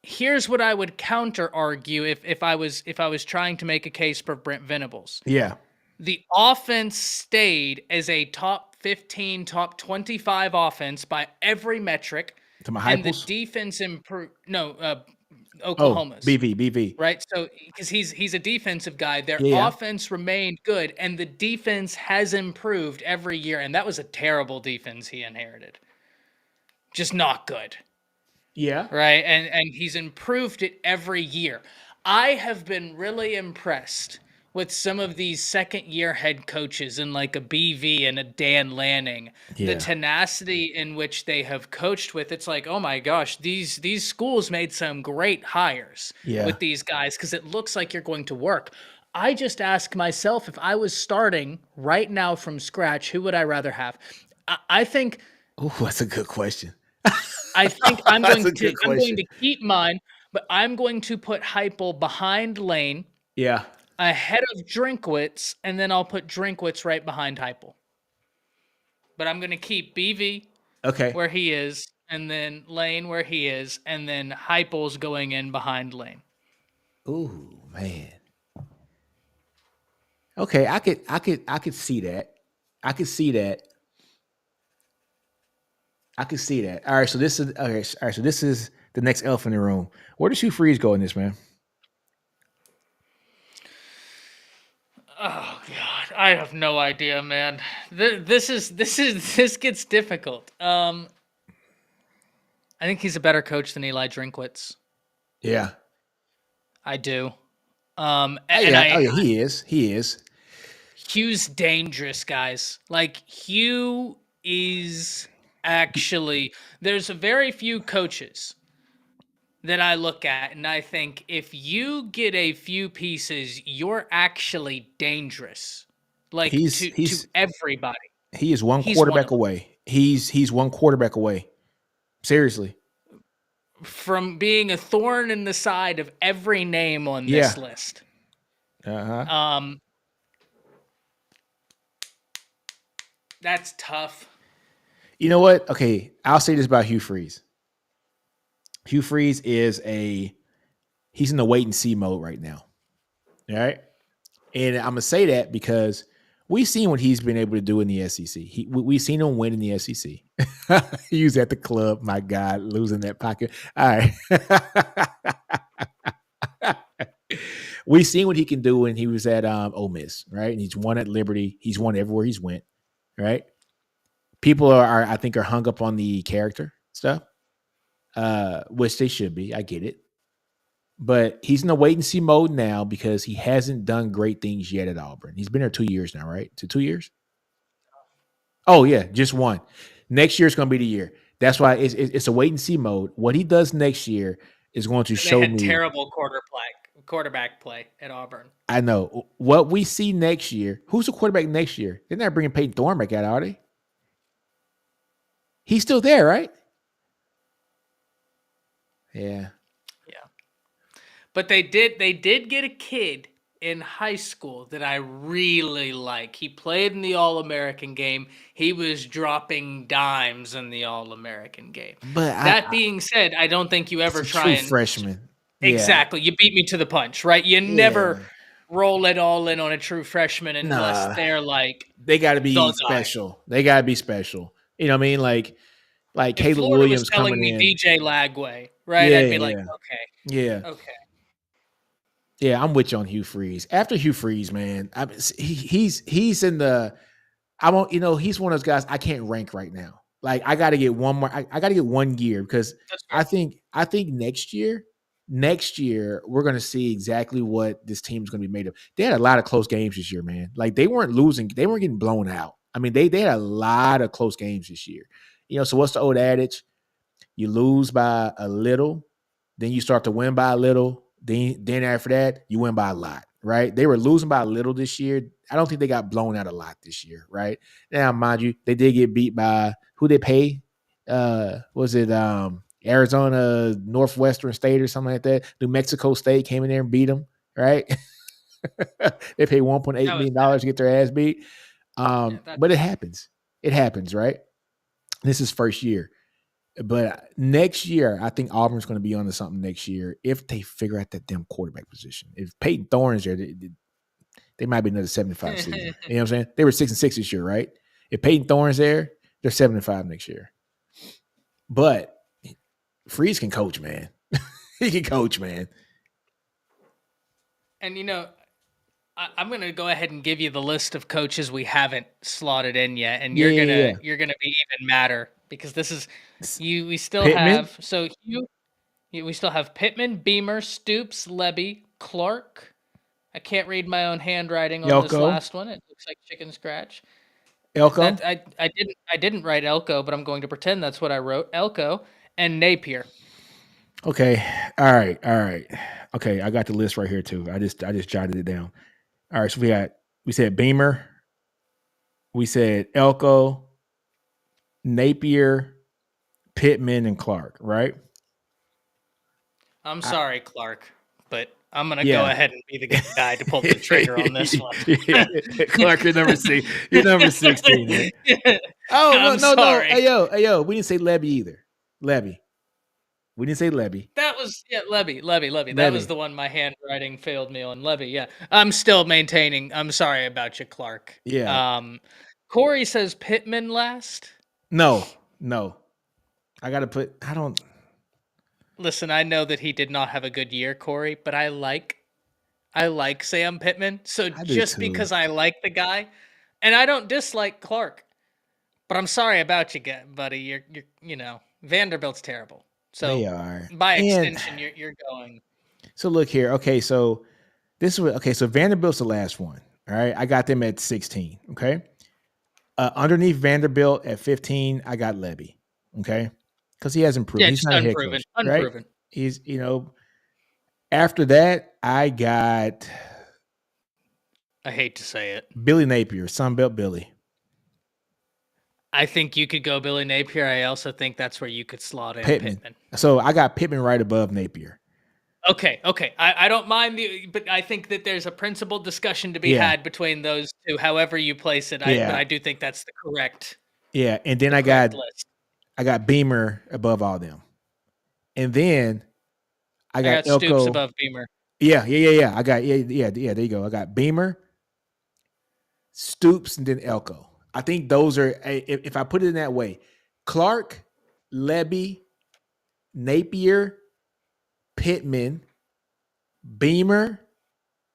Here's what I would counter argue if I was trying to make a case for Brent Venables. Yeah. The offense stayed as a top 15, top 25 offense by every metric, To my and the Heupels? defense improved. No, Oh, Oklahoma's. BV. Right, so because he's a defensive guy, their Yeah. offense remained good, and the defense has improved every year. And that was a terrible defense he inherited, just not good. Yeah. Right, and he's improved it every year. I have been really impressed with some of these second-year head coaches in like a BV and a Dan Lanning. The Yeah. tenacity in which they have coached with, it's like, oh my gosh, these schools made some great hires Yeah. with these guys because it looks like you're going to work. I just ask myself, if I was starting right now from scratch, who would I rather have? I think Oh, that's a good question. I'm That's going a to good question. keep mine, but I'm going to put Heupel behind Lane, Yeah. ahead of Drinkwitz, and then I'll put Drinkwitz right behind Heupel. But I'm going to keep BV Okay. where he is, and then Lane where he is, and then Heupel's going in behind Lane. Ooh, man. Okay, I could see that. I could see that. I could see that. All right, so this is okay. All right, so this is the next elephant in the room. Where does Hugh Freeze go in this, man? Oh God, I have no idea, man. This gets difficult. I think he's a better coach than Eli Drinkwitz. Yeah. I do. Oh And yeah. Oh yeah. He is. He is. Hugh's dangerous, guys. Like, Hugh is actually, there's a very few coaches that I look at and I think if you get a few pieces, you're actually dangerous. Like, He's to he's everybody. he is one He's one of quarterback them. away. He's one quarterback away. Seriously. From being a thorn in the side of every name on Yeah. this list. Uh-huh. That's tough. You know what? Okay, I'll say this about Hugh Freeze. Hugh Freeze he's in the wait and see mode right now. All right. And I'm gonna say that because we've seen what he's been able to do in the SEC. We've seen him win in the SEC. He was at the club, my God, losing that pocket. All right. We've seen what he can do when he was at Ole Miss, right? And he's won at Liberty. He's won everywhere he's went, right? People are I think, are hung up on the character stuff, which they should be. I get it. But he's in the wait and see mode now because he hasn't done great things yet at Auburn. He's been there 2 years now, right? To 2 years? Oh, yeah, just one. Next year is going to be the year. That's why it's a wait and see mode. What he does next year is going to And they show had me. terrible quarterback play at Auburn. I know what we see next year. Who's the quarterback next year? They're not bringing Peyton Thorne back out, are they? He's still there, right? Yeah. Yeah. But they did get a kid in high school that I really like. He played in the All-American game. He was dropping dimes in the All-American game. But That being said, I don't think you it's ever a try true and freshman. Yeah. exactly. You beat me to the punch, right? You never Yeah. roll it all in on a true freshman unless Nah. they're like They got to the be guy. special. They got to be special. You know what I mean? Like If Caleb Florida was Williams telling coming me in. DJ Lagway, right? Yeah, I'd be like, yeah, okay, yeah, okay. yeah. I'm with you on Hugh Freeze. After Hugh Freeze, man, he's in the. I won't. He's one of those guys I can't rank right now. Like I got to get one more. I got to get 1 year because That's fair. I think next year we're going to see exactly what this team's going to be made of. They had a lot of close games this year, man. Like they weren't losing. They weren't getting blown out. I mean, they had a lot of close games this year. So what's the old adage? You lose by a little, then you start to win by a little. Then after that, you win by a lot, right? They were losing by a little this year. I don't think they got blown out a lot this year, right? Now, mind you, they did get beat by who they pay. Was it Arizona Northwestern State or something like that? New Mexico State came in there and beat them, right? They paid $1.8 That was million dollars to get their ass beat. yeah, that But it happens. It happens, right? This is first year. But next year, I think Auburn's going to be onto something next year if they figure out that damn quarterback position. If Peyton Thorne's there, they might be another 75 season. You know what I'm saying? They were 6-6 this year, right? If Peyton Thorne's there, they're 75 next year. But Freeze can coach, man. He can coach, man. And I'm gonna go ahead and give you the list of coaches we haven't slotted in yet, and Yeah, you're yeah, gonna yeah. you're gonna be even madder because this is you. We still Pittman, have we still have Pittman, Beamer, Stoops, Levy, Clark. I can't read my own handwriting on this Elko, last one. It looks like chicken scratch. Elko. That I didn't write Elko, but I'm going to pretend that's what I wrote. Elko and Napier. Okay. All right. All right. Okay. I got the list right here too. I just jotted it down. All right. So we said Beamer, we said Elko, Napier, Pittman, and Clark, right? I'm I, sorry, Clark, but I'm gonna go yeah. ahead and be the guy to pull the trigger on this one. Clark, you're number six. You're number 16, man. Oh no, I'm no, no. sorry. Hey yo. We didn't say Levy either. Levy. We didn't say Levy. That was Levy. That was Levy. the one my handwriting failed me on. Levy, yeah. I'm still maintaining. I'm sorry about you, Clark. Yeah. Corey says Pittman last. No, no. I gotta put I don't Listen, I know that he did not have a good year, Corey, but I like Sam Pittman. So I do just too. because I like the guy, and I don't dislike Clark, but I'm sorry about you, buddy. You're Vanderbilt's terrible. They So are. by And extension, you're going. so look here. Okay, so so Vanderbilt's the last one. All right. I got them at 16. Okay. Underneath Vanderbilt at 15, I got Levy. Okay. Because he hasn't proven Yeah, he's just not a head unproven, coach, right? unproven. He's, after that, I got I hate to say it. Billy Napier, Sunbelt Billy. I think you could go Billy Napier. I also think that's where you could slot in Pittman. Pittman. So I got Pittman right above Napier. Okay. I don't mind but I think that there's a principled discussion to be Yeah. had between those two, however you place it. But Yeah. I do think that's the correct Yeah. And then I list. got Beamer above all them. And then I I got got Stoops Elko. above Beamer. Yeah. I got there you go. I got Beamer, Stoops, and then Elko. I think those are if I put it in that way, Clark, Levy, Napier, Pittman, Beamer,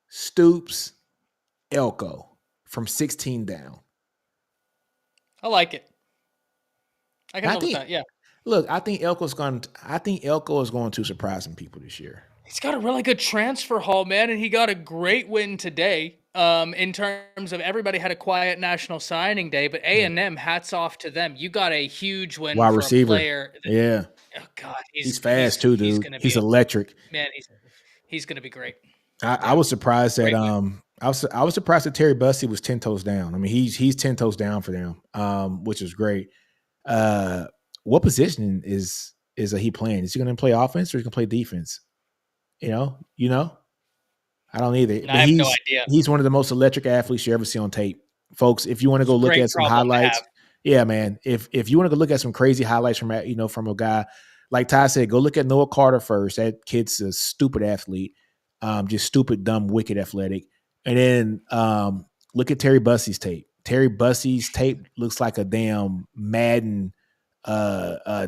Stoops, Elko from 16 down. I like it. I can I live with think that. Yeah. look, I think Elko is going to surprise some people this year. He's got a really good transfer haul, man, and he got a great win today. in terms of everybody had a quiet national signing day, but A&M, hats off to them. You got a huge win Wide for a receiver. player. Yeah. Oh God, He's fast too, he's dude. gonna be He's electric. man. He's gonna be great. I Yeah, was surprised that great win. I was surprised that Terry Bussey was 10 toes down. I mean, he's 10 toes down for them, which is great. What position is he playing? Is he going to play offense or is he going to play defense? You know, I don't either. And But I have no idea. he's one of the most electric athletes you ever see on tape, folks. If you want to It's go a look great at some problem to highlights, have. yeah, man. If you want to go look at some crazy highlights from from a guy like Ty said, go look at Noah Carter first. That kid's a stupid athlete, just stupid, dumb, wicked athletic. And then look at Terry Bussey's tape. Terry Bussey's tape looks like a damn Madden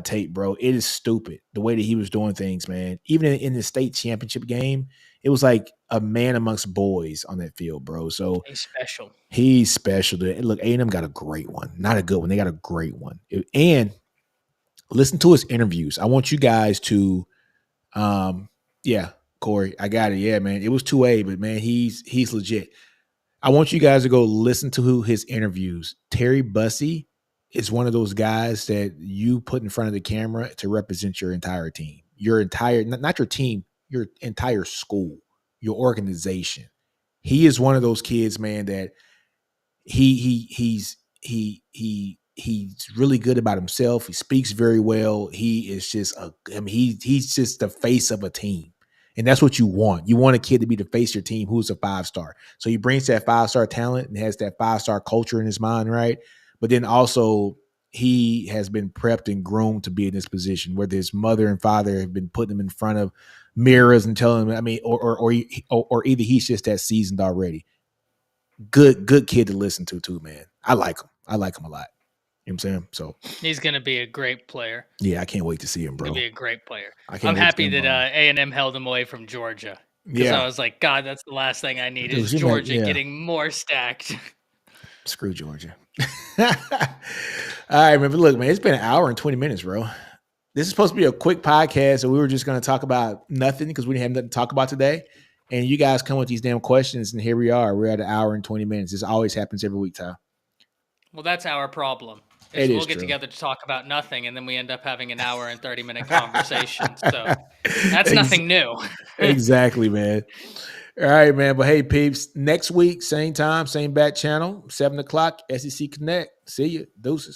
tape, bro. It is stupid the way that he was doing things, man. Even in the state championship game, it was like a man amongst boys on that field, bro. So He's special. he's special. Look, A&M got a great one, not a good one. They got a great one. And listen to his interviews. I want you guys to, yeah, Corey, I got it. Yeah, man, it was 2A, but man, he's legit. I want you guys to go listen to his interviews. Terry Bussey is one of those guys that you put in front of the camera to represent your entire team, your entire, not your team, your entire school, your organization. He is one of those kids, man, that he's really good about himself. He speaks very well. He is just he's just the face of a team. And that's what you want. You want a kid to be the face of your team who's a 5-star. So he brings that 5-star talent and has that 5-star culture in his mind, right? But then also he has been prepped and groomed to be in this position, whether his mother and father have been putting him in front of mirrors and telling him, I mean, or either he's just that seasoned already. Good kid to listen to too, man. I like him. I like him a lot. You know what I'm saying? So he's going to be a great player. Yeah, I can't wait to see him, bro. He'll be a great player. I'm happy that A&M held him away from Georgia because I was like, God, that's the last thing I need is Georgia getting more stacked. Screw Georgia. All right, man. But look, man, it's been an hour and 20 minutes, bro. This is supposed to be a quick podcast, so we were just going to talk about nothing because we didn't have nothing to talk about today. And you guys come with these damn questions, and here we are. We're at an hour and 20 minutes. This always happens every week, Ty. Well, that's our problem. We'll get together to talk about nothing, and then we end up having an hour and 30-minute conversation. So that's nothing new. Exactly, man. All right, man. But hey, peeps, next week, same time, same bat channel, 7 o'clock, SEC Connect. See you. Deuces.